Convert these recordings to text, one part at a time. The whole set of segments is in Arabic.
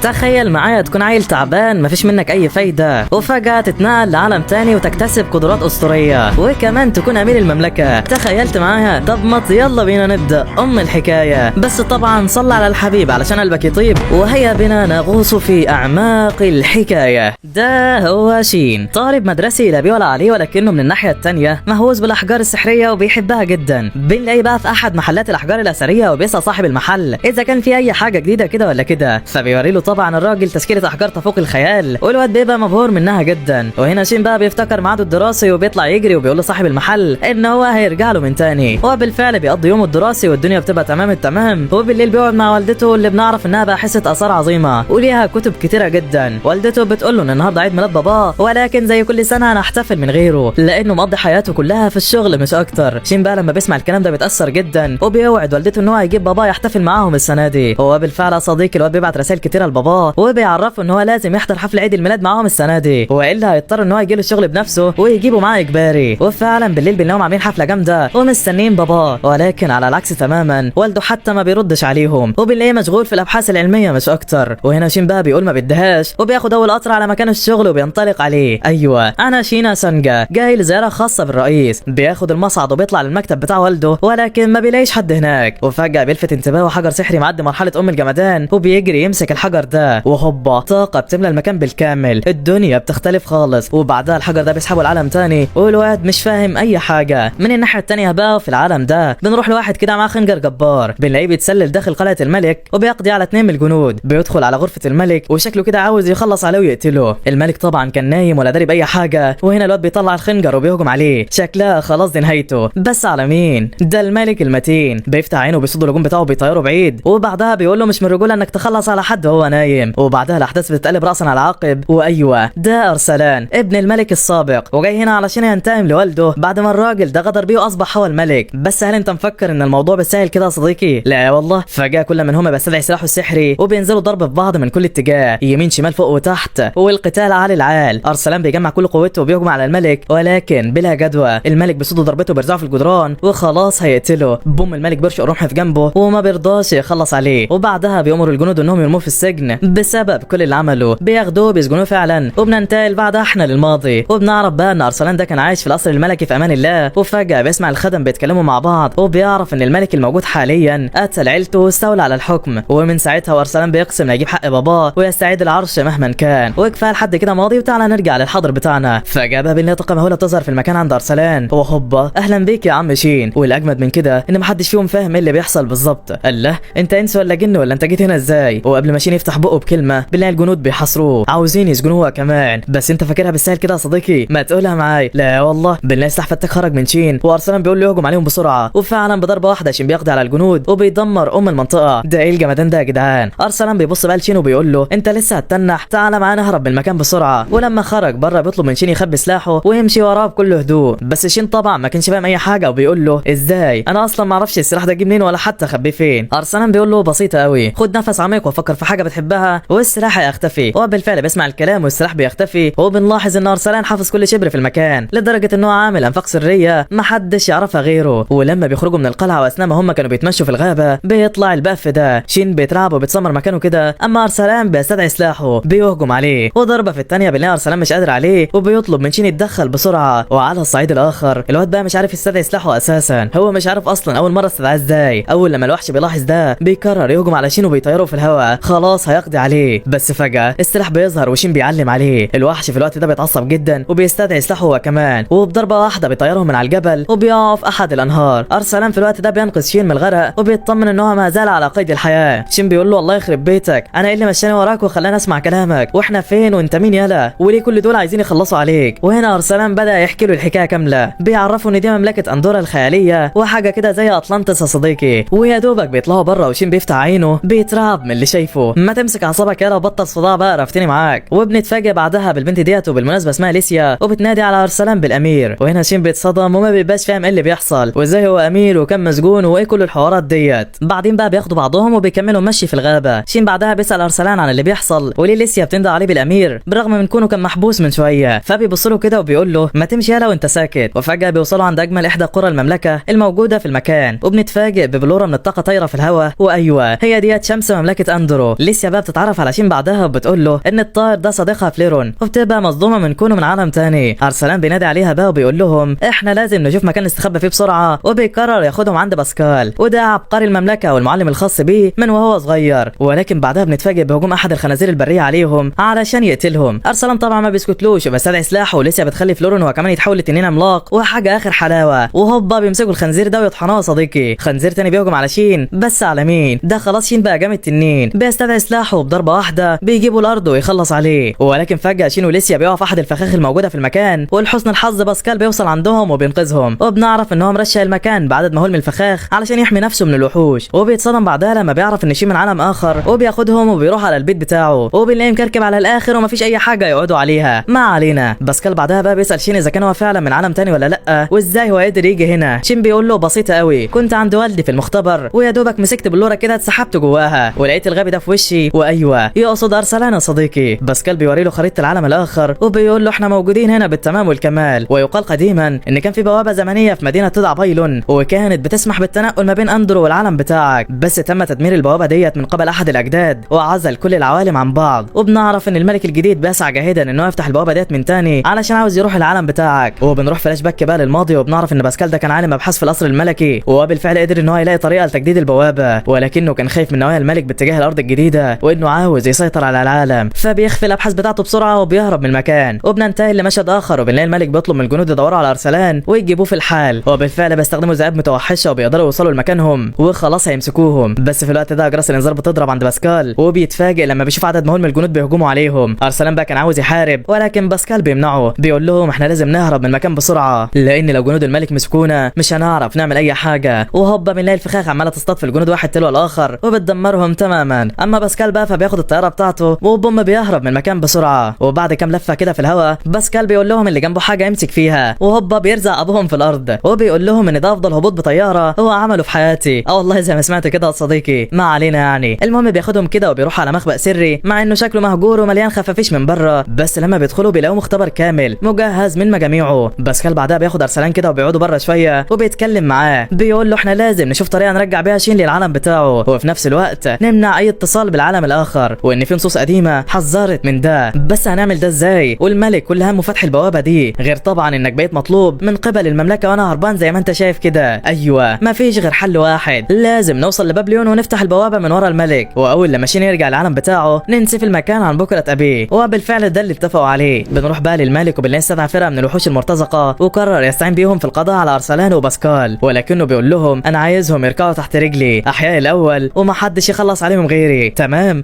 تخيل معايا تكون عيل تعبان مفيش منك اي فايدة، وفجأة تتنقل لعالم تاني وتكتسب قدرات اسطورية، وكمان تكون امير المملكة. تخيلت معايا؟ طب ما يلا بينا نبدأ الحكاية، بس طبعا صل على الحبيب علشان قلبك يطيب، وهيا بنا نغوص في اعماق الحكاية. ده هو شين، طالب مدرسي لا بيه ولا عليه، ولكنه من الناحية التانية مهووس بالاحجار السحرية وبيحبها جدا. بنلاقي بقى في احد محلات الاحجار الاثرية وبيسأل صاحب المحل اذا كان في اي حاجة جديدة كده ولا كده، فبيوري له طبعا الراجل تشكيلة احجار تفوق الخيال، والواد بيبقى مبهور منها جدا. وهنا شين بقى بيفتكر ميعاده الدراسي وبيطلع يجري وبيقول لصاحب المحل ان هو هيرجع له من تاني، وبالفعل بيقضي يومه الدراسي والدنيا بتبقى تمام التمام. وبالليل بيقعد مع والدته اللي بنعرف انها باحثة اثار عظيمة وليها كتب كتيرة جدا. والدته بتقول له ان النهارده عيد ميلاد باباه، ولكن زي كل سنة هنحتفل من غيره لانه مقضي حياته كلها في الشغل مش اكتر. شين بقى لما بيسمع الكلام ده بيتأثر جدا، وبيوعد والدته ان هو هيجيب باباه يحتفل معاهم السنة دي. هو بالفعل صديقي الواد بيبعت رسائل كتيرة لباباه وبيعرفه ان هو لازم يحضر حفل عيد الميلاد معاهم السنة دي، والا هيضطر ان هو يجي له الشغل بنفسه ويجيبه معاه اجباري. وفعلا بالليل بنلاقيهم عاملين حفلة جامدة ومستنيين باباه، ولكن على العكس تماما والده حتى ما بيردش عليهم، وبنلاقيه مشغول في الابحاث العلمية مش اكتر. وهنا شين بقى بيقول ما بدهاش، وبياخد اول قطر على مكان الشغل وبينطلق عليه. ايوه انا شينا سانجا جاي لزيارة خاصة بالرئيس. بياخد المصعد وبيطلع للمكتب بتاع والده، ولكن ما بيلاقيش حد هناك. وفجأة بيلفت انتباهه حجر سحري معدي مرحلة الجمدان، وبيجري يمسك الحجر ده، وهوبا طاقة بتملى المكان بالكامل، الدنيا بتختلف خالص. وبعدها الحجر ده بيسحبه العالم تاني، والواد مش فاهم اي حاجة. من الناحية التانية بقى في العالم ده بنروح لواحد كده معاه خنجر جبار، بنلاقيه بيتسلل داخل قلعة الملك وبيقضي على 2 من الجنود. بيدخل على غرفة الملك وشكله كده عاوز يخلص عليه ويقتله. الملك طبعا كان نايم ولا داري بأي حاجة، وهنا الواد بيطلع الخنجر وبيهجم عليه. شكلها خلاص دي نهايته، بس على مين؟ ده الملك المتين. بيفتح عينه وبيصد الهجوم بتاعه وبيطيره بعيد، وبعدها بيقول له مش من الرجولة انك تخلص على حد وهو نايم. وبعدها الاحداث بتتقلب راسا على عقب، وايوه ده ارسلان ابن الملك السابق، وجاي هنا علشان ينتقم لوالده بعد ما الراجل ده غدر بيه واصبح هو الملك. بس هل انت مفكر ان الموضوع بالسهل كده يا صديقي؟ لا والله. فجاه كل منهم بيستدعي سلاحه السحري وبينزلوا ضرب في بعض من كل اتجاه، يمين شمال فوق وتحت، والقتال عالي العال. ارسلان بيجمع كل قوته وبيهجم على الملك، ولكن بلا جدوى. الملك بيصد ضربته وبيرزعه في الجدران وخلاص هيقتله. بوم الملك بيرشق رمح في جنبه وما بيرضاش يخلص عليه، وبعدها بيأمر الجنود انهم يرموه في السجن بسبب كل اللي عمله. بياخدوه بيسجنوه فعلا، وبننتقل بعدها احنا للماضي، وبنعرف بقى ان ارسلان ده كان عايش في القصر الملكي في امان الله. وفجأة بيسمع الخدم بيتكلموا مع بعض، وبيعرف ان الملك الموجود حاليا قتل عيلته واستولى على الحكم. ومن ساعتها وارسلان بيقسم يجيب حق باباه ويستعيد العرش مهما كان. وكفايه لحد كده ماضي، وتعالى نرجع للحاضر بتاعنا. فجأة بقى بنلاقي طاقة مهولة بتظهر في المكان عند ارسلان، وهوبا اهلا بيك يا عم شين. والاجمد من كده ان محدش فيهم فاهم ايه اللي بيحصل بالظبط. الله انت انس ولا جن ولا انت جيت هنا ازاي؟ وقبل ما شين يفتح بقه بكلمه بنلاقي الجنود بيحاصروه عاوزين يسجنوه كمان. بس انت فاكرها بالسهل كده يا صديقي؟ ما تقولها معاي. لا والله. بنلاقي سلاح فتاك خرج من شين، وارسلان بيقول له يهجم عليهم بسرعه، وفعلا بضربه واحده شين بيقضي على الجنود وبيدمر المنطقه. ده ايه الجمدان ده يا جدعان؟ ارسلان بيبص بقى لشين وبيقول له انت لسه هتتنح؟ تعالى معانا نهرب من المكان بسرعه. ولما خرج بره بيطلب من شين يخبي سلاحه ويمشي وراه بكل هدوء، بس شين طبعا ما كانش فاهم اي حاجه وبيقول له ازاي؟ انا اصلا ما اعرفش السلاح ده جه منين ولا حتى اخبيه فين. ارسلان بيقول له بسيطه قوي، خد نفس عميق وفكر في حاجه بتحبها والسلاح هيختفي. وبالفعل بيسمع الكلام والسلاح بيختفي، وبنلاحظ ان ارسلان حافظ كل شبر في المكان لدرجه ان هو عامل انفاق سريه ما حدش يعرفها غيره. ولما بيخرجوا من القلعه واثناء ما هم كانوا بيتمشوا في الغابه بيطلع البف ده. شين بيترعب وبيتسمر مكانه كده، اما ارسلان بيستدعي سلاحه بيهجم عليه، وضربه في الثانيه بنلاقي ارسلان مش قادر عليه وبيطلب من شين يتدخل بسرعه. وعلى الصعيد الاخر الواد بقى مش عارف يستدعي سلاحه اساسا، هو مش عارف اصلا اول مره استدعاه ازاي. اول لما الوحش بيلاحظ ده بيكرر يهجم على شين وبيطيره في الهواء، خلاص هيقضي عليه. بس فجاه السلاح بيظهر وشين بيعلم عليه. الوحش في الوقت ده بيتعصب جدا وبيستدعي سلاحه هو كمان، وبضربه واحده بيطيرهم من على الجبل وبيقع في احد الانهار. ارسلان في الوقت ده بينقذ شين من الغرق وبيطمن ان هو ما زال على قيد الحياه. شين بيقول له الله يخرب بيتك، انا ايه اللي مشاني وراك وخلاني اسمع كلامك؟ واحنا فين وانت مين يالا؟ وليه كل دول عايزين يخلصوا عليك؟ وهنا ارسلان بدا يحكي له الحكايه كامله، بيعرفوا ان دي مملكه اندورا الخياليه وحاجه كده زي اطلانتس يا صديقي. ويا دوبك بيطلعوا بره وشين بيفتح عينه بيترعب من اللي شايفه. ما تمسك اعصابك يالا وبطل صداع بقى، رفتني معاك. وبنتفاجئ بعدها بالبنت ديت، وبالمناسبه اسمها ليسيا، وبتنادي على ارسلان بالامير. وهنا شين بيتصدم وما بيبقاش فاهم ايه اللي بيحصل وازاي هو امير وكان مسجون وايه كل الحوارات ديت. بعدين بقى بياخدوا بعضهم وبيكملوا مشي في الغابه. شين بعدها بيسال ارسلان عن اللي بيحصل وليه ليسيا بتندى عليه بالامير برغم من كونه كان محبوس من شويه. فبيبص له كده وبيقول له ما تمشي يالا وانت ساكت. وفجاه بيوصلوا عند اجمل احدى قرى المملكه الموجوده في المكان، وبنتفاجئ ببلوره من الطاقه طايره في الهواء، وايوه هي ديت شمس مملكه اندورو. ليسيا بقى بتتعرف على شين بعدها وبتقول له ان الطائر ده صديقها فليرون، وبتبقى مصدومه من كونه من عالم تاني. ارسلان بينادي عليها بقى وبيقول لهم احنا لازم نشوف مكان نستخبى فيه بسرعه، وبيقرر ياخدهم عند باسكال، وده عبقري المملكه والمعلم الخاص بيه من وهو صغير. ولكن بعدها بنتفاجئ بهجوم احد الخنازير البريه عليهم علشان يقتلهم. ارسلان طبعا ما بيسكتلوش وبيستدعي سلاحه، ولسه بتخلي فلورون هو كمان يتحول لتنين عملاق وحاجه اخر حلاوه، وهوبا بيمسكوا الخنزير ده ويطحنوه. صديقي خنزير تاني بيهجم على شين، بس على مين؟ ده خلاص شين بقى جامد تنين، بيستدعي سلاحه وبضربه واحده بيجيبوا الارض ويخلص عليه. ولكن فجاه شين وليسيا بيقعوا في احد الفخاخ الموجوده في المكان، ولحسن الحظ باسكال بيوصل عندهم وبينقذهم، وبنعرف ان هو مرشق المكان بعدد مهول من الفخاخ علشان يحمي نفسه من الوحوش. وبيتصدم بعدها لما بيعرف ان شين من عالم اخر، وبياخدهم وبيروح على البيت بتاعه، وبنلاقيه مكركب على الاخر ومفيش اي حاجه يقعدوا عليها. ما علينا. باسكال بعدها بقى بيسال شين اذا كان هو فعلا من عالم تاني ولا لا، وازاي هو قادر يجي هنا. شين بيقول له بسيطه قوي، كنت عند والدي في المختبر ويا دوبك مسكت بلوره كده اتسحبت جواها ولقيت الغبي ده في وشي. وايوه يقصد ارسلان يا صديقي. باسكال بيوري له خريطه العالم الاخر وبيقول له احنا موجودين هنا بالتمام والكمال. ويقال قديما ان كان في بوابه زمنيه في مدينه تدعى بايلون، وكانت بتسمح بالتنقل ما بين اندرو والعالم بتاعك، بس تم تدمير البوابه ديت من قبل احد الاجداد وعزل كل العوالم عن بعض. وبنعرف ان الملك الجديد بيسعى جاهدا انه يفتح البوابه ديت من تاني علشان عاوز يروح العالم بتاعك. وبنروح فلاش باك بقى للماضي، وبنعرف ان باسكال ده كان عالم ابحاث في القصر الملكي، وبالفعل قدر ان هو يلاقي طريقه لتجديد البوابه، ولكنه كان خايف من نوايا الملك باتجاه الارض الجديده وانه عاوز يسيطر على العالم، فبيخفي الابحاث بتاعته بسرعه وبيهرب من المكان. وبننتقل لمشهد اخر وبنلاقي الملك بيطلب من الجنود يدوروا على ارسلان ويجيبوه في الحال، وبالفعل بيستخدموا ذئاب متوحشه وبيقدروا يوصلوا لمكانهم وخلاص هيمسكوهم. بس في الوقت ده اجراس الانذار بتضرب عند باسكال، وبيتفاجئ لما بيشوف عدد مهول من الجنود بيهجموا عليهم. ارسلان بقى كان عاوز يحارب، ولكن باسكال بيمنعه، بيقول لهم احنا لازم نهرب من المكان بسرعه لان لو جنود الملك مسكونا مش هنعرف نعمل اي حاجه. وهوبا بنلاقي الفخاخ عماله تصطاد في الجنود واحد تلو الاخر وبتدمرهم تماما. اما باسكال بقى فبياخد الطياره بتاعته وبوم بيهرب من المكان بسرعه، وبعد كام لفه كده في الهواء باسكال بيقول لهم اللي جنبه حاجه يمسك فيها، وهوبا بيرزق ابوهم في الارض وبيقول لهم ان ده افضل هبوط بطياره هو عمله في حياتي. والله زي ما سمعت كده يا صديقي. ما علينا يعني. المهم بياخدهم كده وبيروح على مخبأ سري مع انه شكله مهجور ومليان خفافيش من بره، بس لما بيدخلوا بيلاقوا مختبر كامل مجهز من مجاميعه. باسكال بعدها بياخد ارسلان كده وبيقعدوا بره شويه وبيتكلم معاه، بيقول له احنا لازم نشوف طريقه نرجع بيها شين للعالم بتاعه، وفي نفس الوقت نمنع اي اتصال بالعالم الاخر، وان في نصوص قديمه حذرت من ده، بس هنعمل ده ازاي؟ والملك كل همه فتح البوابه دي، غير طبعا انك بقيت مطلوب من قبل المملكه وانا هربان زي ما انت شايف كده. ايوه مفيش غير حل واحد، لازم نوصل لبابليون ونفتح البوابه من ورا الملك، واول لما شين يرجع العالم بتاعه ننسف المكان عن بكره ابيه. وبالفعل ده اللي اتفقوا عليه. بنروح بقى للملك وبنلاقي استدعى فرقه من الوحوش المرتزقه وقرر يستعين بيهم في القضاء على ارسلان وباسكال، ولكنه بيقول لهم انا عايزهم يركعوا تحت رجلي احياء الاول ومحدش يخلص عليهم غيري. تمام.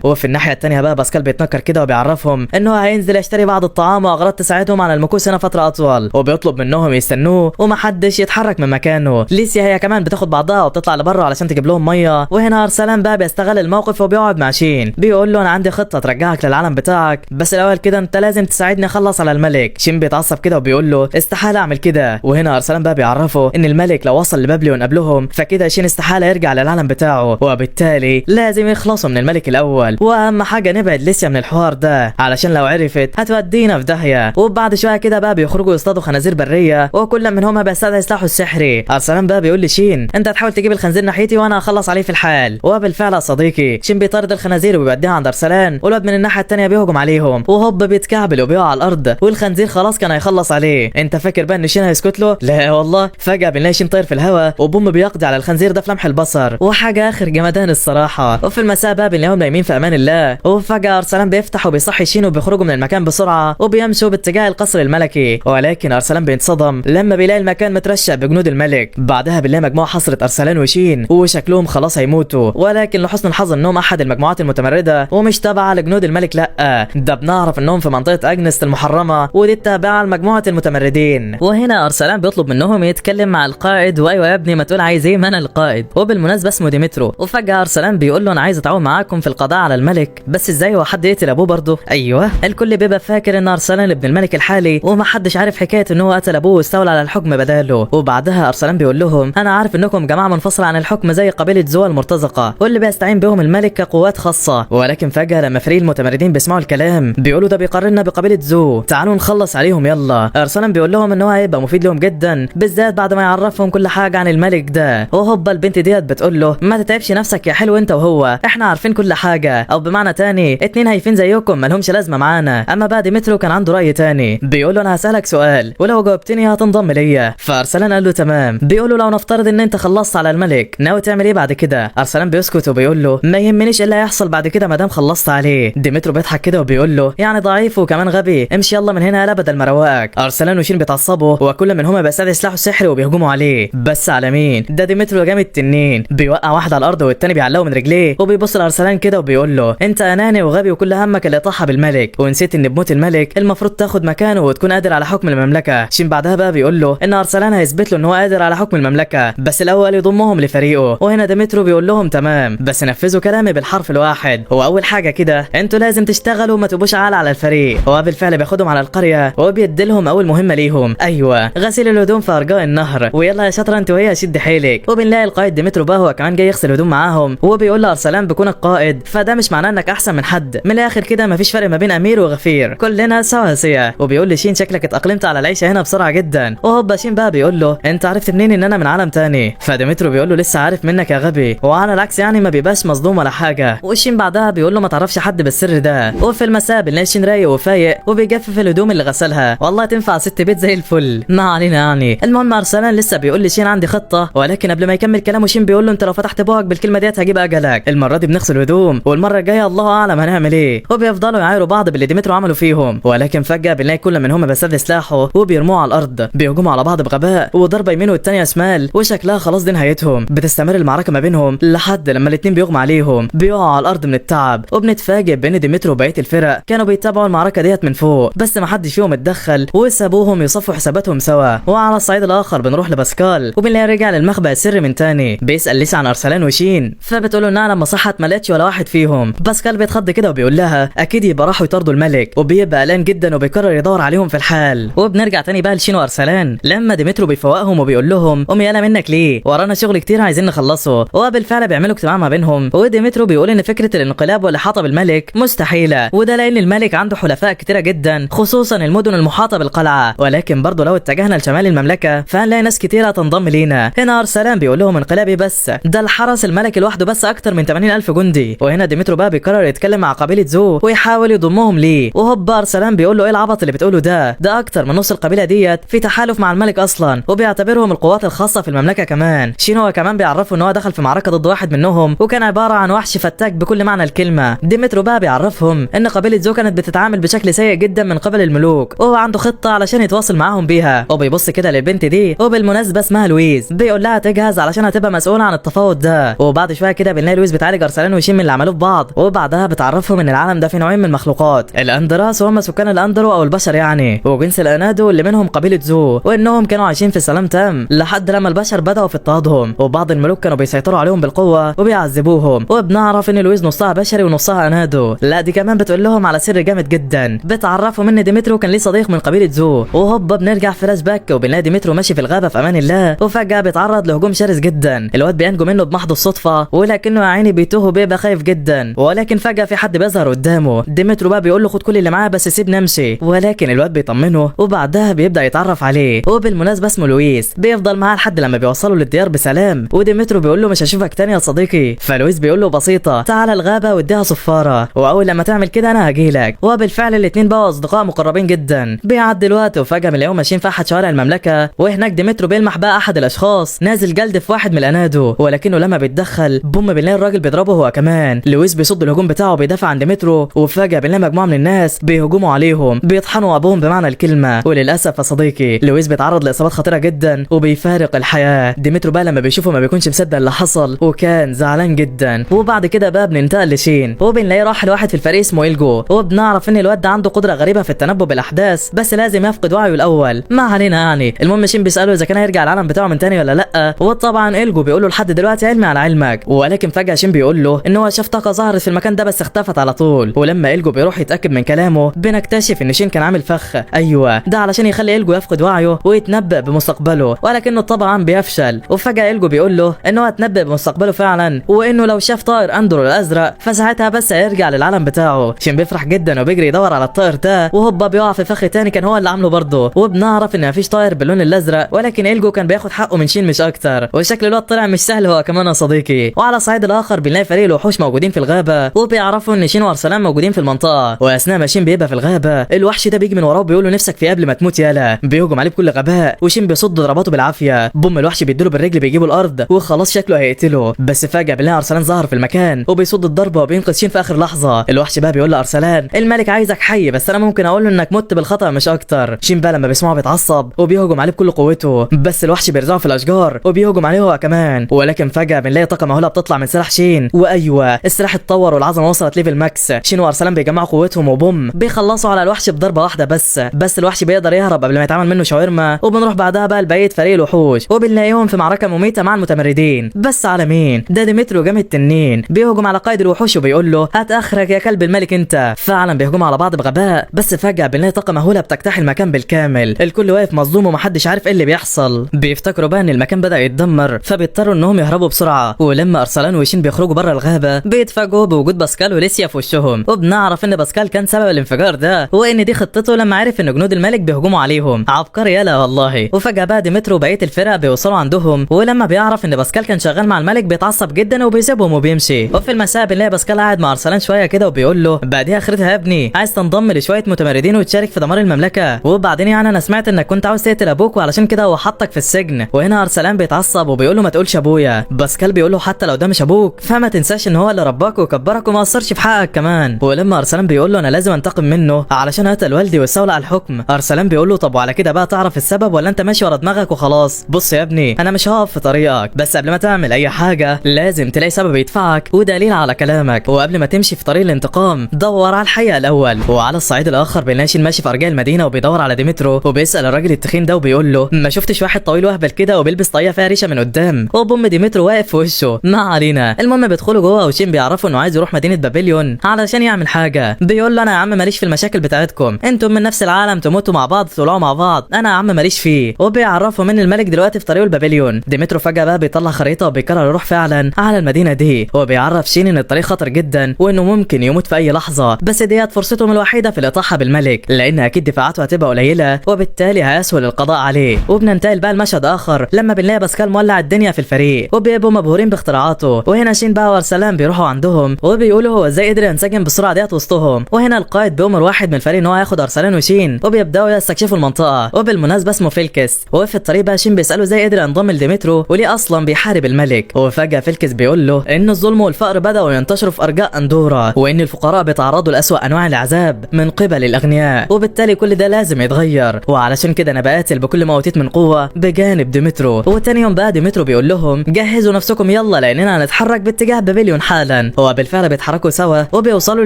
وفي الناحيه الثانيه بقى باسكال بيتنكر كده وبيعرفهم انه هينزل يشتري بعض الطعام واغراض تساعدهم على المكوث هنا فتره اطول، وبيطلب منهم يستنوه ومحدش يتحرك من مكانه. ليسيا هي كمان بتاخد بعضها وبتطلع لبره علشان تجيب لهم ميه، وهنا ارسلان بقى بيستغل الموقف وبيقعد مع شين، بيقول له انا عندي خطه ترجعك للعالم بتاعك، بس الاول كده انت لازم تساعدني اخلص على الملك. شين بيتعصب كده وبيقول له استحاله اعمل كده، وهنا ارسلان بقى بيعرفه ان الملك لو وصل لبابليون قبلهم فكده شين استحاله يرجع للعالم بتاعه، وبالتالي لازم يخلصوا من الملك الاول، واهم حاجه نبعد ليسيا من الحوار ده علشان لو عرفت هتودينا في داهيه. وبعد شويه كده بقى بيخرجوا يصطادوا خنازير بريه، وكل منهم بيستدعي سلاحه السحري. ارسلان بقى بيقول لشين انت هتحاول تجيب الخنزير ناحيتي وانا هخلص عليه في الحال. وبالفعل يا صديقي شين بيطارد الخنازير وبيوديها عند ارسلان، والواد من الناحيه الثانيه بيهجم عليهم وهوب بيتكعبل وبيقع على الارض، والخنزير خلاص كان هيخلص عليه. انت فاكر بقى ان شين هيسكت له؟ لا والله. فجاه بنلاقي شين طاير في الهواء وبوم بيقضي على الخنزير ده في لمح البصر، وحاجه اخر جمدان الصراحه. وفي المساء بقى بنلاقيهم نايمين في امان الله، وفجاه ارسلان بيفتح وبيصحي شين وبيخرجوا من المكان بسرعه وبيمشوا باتجاه القصر الملكي، ولكن ارسلان بينصدم لما بيلاقي المكان مترشق بجنود الملك. بعدها بنلاقي مجموعه حصرت ارسلان وشين وشكلهم خلاص هيموتوا، ولكن لحسن الحظ انهم احد المجموعات المتمرده ومش تابعه لجنود الملك، لا ده بنعرف انهم في منطقه اجنست المحرمه ودي التابعه لمجموعه المتمردين. وهنا ارسلان بيطلب منهم يتكلم مع القائد، وايوه يا ابني ما تقول عايز ايه، ما انا القائد، وبالمناسبه اسمه ديمترو. وفجاه ارسلان بيقول له انا عايز اتعاون معاكم في القضاء على الملك، بس ازاي هو حد يقتل ابوه برضه؟ ايوه الكل بيبقى فاكر ان ارسلان ابن الملك الحالي ومحدش عارف حكايه ان هو قتل ابوه واستولى على الحكم بداله. وبعدها ارسلان بيقول لهم انا عارف انكم جماعه منفصله عن الحكم زي قبيله زوا المرتزقه واللي بيستعين بهم الملك كقوات خاصه، ولكن فجاه لما فريق المتمردين بيسمعوا الكلام بيقولوا ده بيقارننا بقبيله زو، تعالوا نخلص عليهم يلا. ارسلان بيقول لهم ان هو هيبقى مفيد لهم جدا بالذات بعد ما يعرفهم كل حاجه عن الملك ده. وهوبا البنت ديت بتقول له ما تتعبش نفسك يا حلو انت وهو، احنا عارفين عارفين كل حاجه، او بمعنى تاني اتنين هايفين زيكم مالهمش لازمه معانا. اما بقى ديمترو كان عنده راي تاني، بيقول له انا هسالك سؤال ولو جاوبتني هتنضم ليا. فارسلان قال له تمام. بيقول له لو نفترض ان انت خلصت على الملك ناوي تعمل ايه بعد كده؟ ارسلان بيسكت وبيقول له ما يهمنيش ايه اللي هيحصل بعد كده ما دام خلصت عليه. ديمترو بيضحك كده وبيقول له يعني ضعيف وكمان غبي، امشي يلا من هنا يلا بدل ما روقك. ارسلان وشين بيتعصبوا وكل منهما بيستدعي سلاحه السحري وبيهجموا عليه، بس على مين؟ ده ديمترو جامد تنين، بيوقع واحد على الارض والتاني بيعلقه من رجليه وبيبص لارسلان كده وبيقول له انت اناني وغبي وكل همك اللي طاحها بالملك ونسيت ان بموت الملك المفروض تاخد مكانه وتكون قادر على حكم المملكه. شين بعدها بقى بيقول له ان ارسلان هيثبت له ان هو قادر على حكم المملكه، بس الاول يضمهم لفريقه. وهنا ديمترو بيقول لهم تمام بس نفذوا كلامي بالحرف الواحد. هو اول حاجه كده انتوا لازم تشتغلوا وما تبقوش عال على الفريق. هو بالفعل بياخدهم على القريه وبيديلهم اول مهمه ليهم، ايوه غسيل الهدوم في ارجاء النهر. ويلا يا شاطره انت وهي شد حيلك. وبنلاقي القائد ديمترو بقى هو كمان جاي يغسل هدوم معاهم وبيقول لارسلان بكون القائد فده مش معناه انك احسن من حد، من الاخر كده مفيش فرق ما بين امير وغفير، كلنا سواسيه. وبيقول لشين شكلك اتاقلمت على العيشه هنا بسرعه جدا. وهوبا شين بقى بيقول له انت عرفت منين ان انا من عالم تاني؟ فديمترو بيقول له لسه عارف منك يا غبي، وعلى العكس يعني ما بيبقاش مصدوم ولا حاجه. وشين بعدها بيقول له ما تعرفش حد بالسر ده. وفي المساء بنلاقي شين رايق وفايق وبيجفف الهدوم اللي غسلها، والله تنفع ست بيت زي الفل. ما علينا يعني. المهم ارسلان لسه بيقول لشين عندي خطه، ولكن قبل ما يكمل كلامه شين بيقول له انت لو فتحت بوقك بالكلمه ديت هجيب اجلك. المره دي بنغسل هدوم والمره الجايه الله اعلم هنعمل ايه. وبيفضلوا يعايروا بعض باللي ديمترو عملوا فيهم، ولكن فجاه بنلاقي كل منهم بيستدعي سلاحه وبيرموه على الارض، بيهجموا على بعض بغباء وضربه يمين والتانيه شمال، وشكلها خلاص دي نهايتهم. بتستمر المعركه ما بينهم لحد لما الاتنين بيغمى عليهم بيقعوا على الارض من التعب. وبنتفاجئ بان ديمترو وبقيه الفرق كانوا بيتابعوا المعركه ديت من فوق، بس ما حدش فيهم اتدخل وسابوهم يصفوا حساباتهم سوا. وعلى الصعيد الاخر بنروح لباسكال وبنلاقي رجع للمخبأ السري من تاني، بيسال لسه عن ارسلان وشين، فبتقول له انها لما صحت ما لقتش ولا واحد فيهم. باسكال بيتخض كده وبيقول لها اكيد يبقى راحوا يطاردوا الملك، وبيبقى قلقان جدا وبيقرر يدور عليهم في الحال. وبنرجع تاني بقى لشين وارسلان لما ديمترو بيفوقهم وبيقول لهم قوم يالا منك ليه، ورانا شغل كتير عايزين نخلصه. وبالفعل بيعملوا اجتماع ما بينهم، وديمترو بيقول ان فكره الانقلاب والاحاطه بالملك مستحيله، وده لان الملك عنده حلفاء كتيره جدا خصوصا المدن المحاطه بالقلعه، ولكن برضه لو اتجهنا لشمال المملكه فهنلاقي ناس كتيره تنضم لينا. هنا ارسلان بيقول لهم انقلابي بس ده الحرس الملكي لوحده بس اكتر من 80,000 جندي. وهنا ديمترو بقى بيقرر يتكلم مع قبيله زو ويحاول يضمهم ليه. وهوبا ارسلان بيقول له ايه العبط اللي بتقوله ده اكتر من نص القبيله ديت في تحالف مع الملك اصلا، وبيعتبرهم القوات الخاصه في المملكه كمان. شين هو كمان بيعرفه ان هو دخل في معركه ضد واحد منهم وكان عباره عن وحش فتاك بكل معنى الكلمه. ديمترو بقى بيعرفهم ان قبيله زو كانت بتتعامل بشكل سيء جدا من قبل الملوك، وهو عنده خطه علشان يتواصل معاهم بيها. وبيبص كده للبنت دي وبالمناسبه اسمها لويز، بيقول لها تجهز علشان هتبقى مسؤوله عن التفاوض ده. وبعد شويه كده بنلاقي لويز بتعالج ارسلان وشين من اللي عملوه في بعض، وبعدها بتعرفهم ان العالم ده فيه نوعين من المخلوقات، الاندراس وهم سكان الاندرو او البشر يعني، وجنس الانادو اللي منهم قبيله زو، وانهم كانوا عايشين في سلام تام لحد لما البشر بداوا في اضطهادهم، وبعض الملوك كانوا بيسيطروا عليهم بالقوه وبيعذبوهم. وبنعرف ان لويز نصها بشري ونصها انادو. لا دي كمان بتقول لهم على سر جامد جدا، بتعرفهم ان ديمترو كان ليه صديق من قبيله زو. وهوبا بنرجع فلاش باك وبنلاقي ديمترو ماشي في الغابه في امان الله، وفجاه بيتعرض لهجوم شرس جدا. الواد بينجو منه بمحض الصدفه ولكنه يا عيني بيتوه وبيبقى خايف جدا، ولكن فجاه في حد بيظهر قدامه. ديمترو بقى بيقول له خد كل اللي معاه بس سيبني امشي، ولكن الواد بيطمنه وبعدها بيبدا يتعرف عليه. وبالمناسبه اسمه لويس، بيفضل معاه لحد لما بيوصلوا للديار بسلام. وديمترو بيقول له مش هشوفك تاني يا صديقي، فلويس بيقول له بسيطه تعالى الغابه واديها صفاره، واول لما تعمل كده انا هجيلك. وبالفعل الاثنين بقوا اصدقاء مقربين جدا. بيعدي الوقت وفجاه بنلاقيهم ماشيين في احد شوارع المملكه، وهناك ديمترو بيلمح بقى احد الاشخاص نازل جلد في واحد من الانادو، ولكنه لما بيتدخل بوم بنلاقي الراجل بيضربه هو كمان. لويس بيصد الهجوم بتاعه وبيدافع عن ديمترو، وفجاه بنلاقي مجموعه من الناس بيهجموا عليهم بيطحنوا ابوهم بمعنى الكلمه. وللاسف يا صديقي لويس بيتعرض لاصابات خطيره جدا وبيفارق الحياه. ديمترو بقى لما بيشوفه ما بيكونش مصدق اللي حصل وكان زعلان جدا. وبعد كده بقى بننتقل لشين وبنلاقي راح لواحد في الفريق اسمه إلجو، وبنعرف ان الواد ده عنده قدره غريبه في التنبؤ بالاحداث بس لازم يفقد وعيه الاول. ما علينا يعني. المهم شين بيساله اذا كان هيرجع العالم بتاعه من تاني ولا لا، وطبعا إلجو بيقول له لحد دلوقتي علمي على علمك، ولكن فجاه شين بيقول له ان هو شاف طاقه ظهرت في المكان ده بس اختفت على طول. ولما إلجو بيروح يتاكد من كلامه بنكتشف ان شين كان عامل فخ، ايوه ده علشان يخلي إلجو يفقد وعيه ويتنبأ بمستقبله، ولكنه طبعا بيفشل. وفجاه إلجو بيقول له ان هو اتنبأ بمستقبله فعلا، وانه لو شاف طائر اندرو الازرق فساعتها بس هيرجع للعالم بتاعه. شين بيفرح جدا وبيجري يدور على الطائر ده، وهوبا بيقع في فخ تاني كان هو اللي عامله برضه. وبنعرف ان مفيش طائر باللون الازرق، ولكن إلجو كان بياخد حقه من شين مش اكتر، وشكل الواد طلع مش سهل هو كمان يا صديقي. وعلى الصعيد الاخر بنلاقي فريق فريق الوحوش موجودين في الغابه، وبيعرفوا ان شين وارسلان موجودين في المنطقه. واثناء ما شين بيبقى في الغابه، الوحش ده بيجي من وراه وبيقول له نفسك في قبل ما تموت يالا. بيهجم عليه بكل غباء، وشين بيصد ضرباته بالعافيه. بوم الوحش بيديله بالرجل بيجيبه الارض، وخلاص شكله هيقتله. بس فجاه بنلاقي ارسلان ظهر في المكان وبيصد الضربه وبينقذ شين في اخر لحظه. الوحش بقى بيقول لارسلان الملك عايزك حي، بس انا ممكن اقول له انك مت بالخطا مش اكتر. شين بقى لما بيسمعه بيتعصب وبيهجم عليه بكل قوته، بس الوحش بيرزعه في الاشجار وبيهجم عليه هو كمان. ولكن فجاه بنلاقي طاقه مهوله بتطلع من سلاح شين، وايوه السلاح اتطور والعظمه وصلت ليفل ماكس. شين وارسلان بيجمعوا قوتهم وبوم بيخلصوا على الوحش بضربه واحده بس الوحش بيقدر يهرب قبل ما يتعمل منه شاورما. وبنروح بعدها بقى لبقيه فريق الوحوش وبنلاقيهم في معركه مميته مع المتمردين. بس على مين؟ ده ديمترو جامد التنين بيهجم على قائد الوحوش وبيقول له هات اخرك يا كلب الملك انت. فعلا بيهجموا على بعض بغباء، بس فجاه بنلاقي طاقه مهوله بتجتاح المكان بالكامل. الكل واقف مصدوم ومحدش عارف ايه اللي بيحصل. بيفتكروا بقى ان المكان بدا يتدمر، فبيضطروا انهم يهربوا بسرعه. ولما ارسلان وشين بيخرجوا بره الغابه بيتفاجئوا بوجود باسكال وليسيا في وشهم، وبنعرف ان باسكال كان سبب الانفجار ده، وان دي خطته لما عرف ان جنود الملك بيهجموا عليهم. عبقري يالا والله. وفجاه بقى ديمترو وبقيه الفرق بيوصلوا عندهم، ولما بيعرف ان باسكال كان شغال مع الملك بيتعصب جدا وبيسيبهم وبيمشي. وفي المساء بنلاقي باسكال قاعد مع ارسلان شويه كده وبيقول له بعد دي اخرتها يا ابني، عايز تنضم لشويه متمردين وتشارك في دمار المملكه؟ وبعدين يعني انا سمعت انك كنت عاوز تقتل ابوك وعلشان كده هو حطك في السجن. وهنا ارسلان بيتعصب وبيقول له ما تقولش ابويا. باسكال بيقول له حتى لو ده مش ابوك فما تنساش ان هو اللي رباك وكبرك وما قصرش في حقك كمان. ولما ارسلان بيقول له انا لازم انتقم منه علشان قتل والدي واستولى على الحكم، ارسلان بيقول له طب وعلى كده بقى تعرف السبب ولا انت ماشي ورا دماغك وخلاص؟ بص يا ابني انا مش هقف في طريقك، بس قبل ما تعمل اي حاجه لازم تلاقي سبب يدفعك ودليل على كلامك، وقبل ما تمشي في طريق الانتقام دور على الحقيقه الاول. وعلى الصعيد الاخر بنلاقي شين ماشي في ارجاء المدينه وبيدور على ديمترو، وبيسال الراجل التخين ده وبيقول له ما شفتش واحد طويل واهبل كده وبيلبس طاقيه فيها ريشه من قدام؟ وبوم ديمترو واقف في وشه. ما علينا. المهم بيدخلوا جوه وشين بيعرفوا انه عايز يروح مدينه بابليون علشان يعمل حاجه. بيقول له انا يا عم ماليش في المشاكل بتاعتكم، انتم من نفس العالم تموتوا مع بعض تطلعوا مع بعض، انا يا عم ماليش فيه. وبيعرفوا من الملك دلوقتي في طريقه لبابليون. ديمترو فجاه بقى بيطلع خريطه وبيقرر يروح فعلا على المدينه دي، وبيعرف شين ان الطريق خطر جدا وانه ممكن يموت في اي لحظه، بس ديت فرصتهم الوحيده في الاطاحه بالملك لان اكيد دفاعاته هتبقى قليله وبالتالي هيسهل القضاء عليه. وبننتقل بقى لمشهد اخر لما بنلاقي باسكال مولع الدنيا في الفريق وبيبقوا مبهورين باختراعاته. وهنا شين بقى وارسلان بيروحوا عندهم وبيقولوا هو ازاي قدر ينسجم بالسرعه ديت وسطهم. وهنا القائد بيأمر واحد من الفريق ان هو ياخد ارسلان وشين وبيبداوا يستكشفوا المنطقه، وبالمناسبه اسمه فيلكس. وفي الطريق بقى شين بيساله ازاي قدر ينضم لديمترو وليه اصلا بيحارب الملك. وفجاه فيلكس بيقول له ان الظلم والفقر بداوا ينتشروا في ارجاء اندورا، وان الفقراء بيتعرضوا لاسوأ انواع العذاب من قبل الاغنياء، وبالتالي كل ده لازم يتغير، وعلشان كده انا بقاتل بكل ما اوتيت من قوه بجانب ديمترو. وتاني يوم بقى ديمترو بيقول لهم جهزوا نفسكم يلا لاننا هنتحرك باتجاه بابليون حالا. هو بالفعل بيتحركوا سوا وبيوصلوا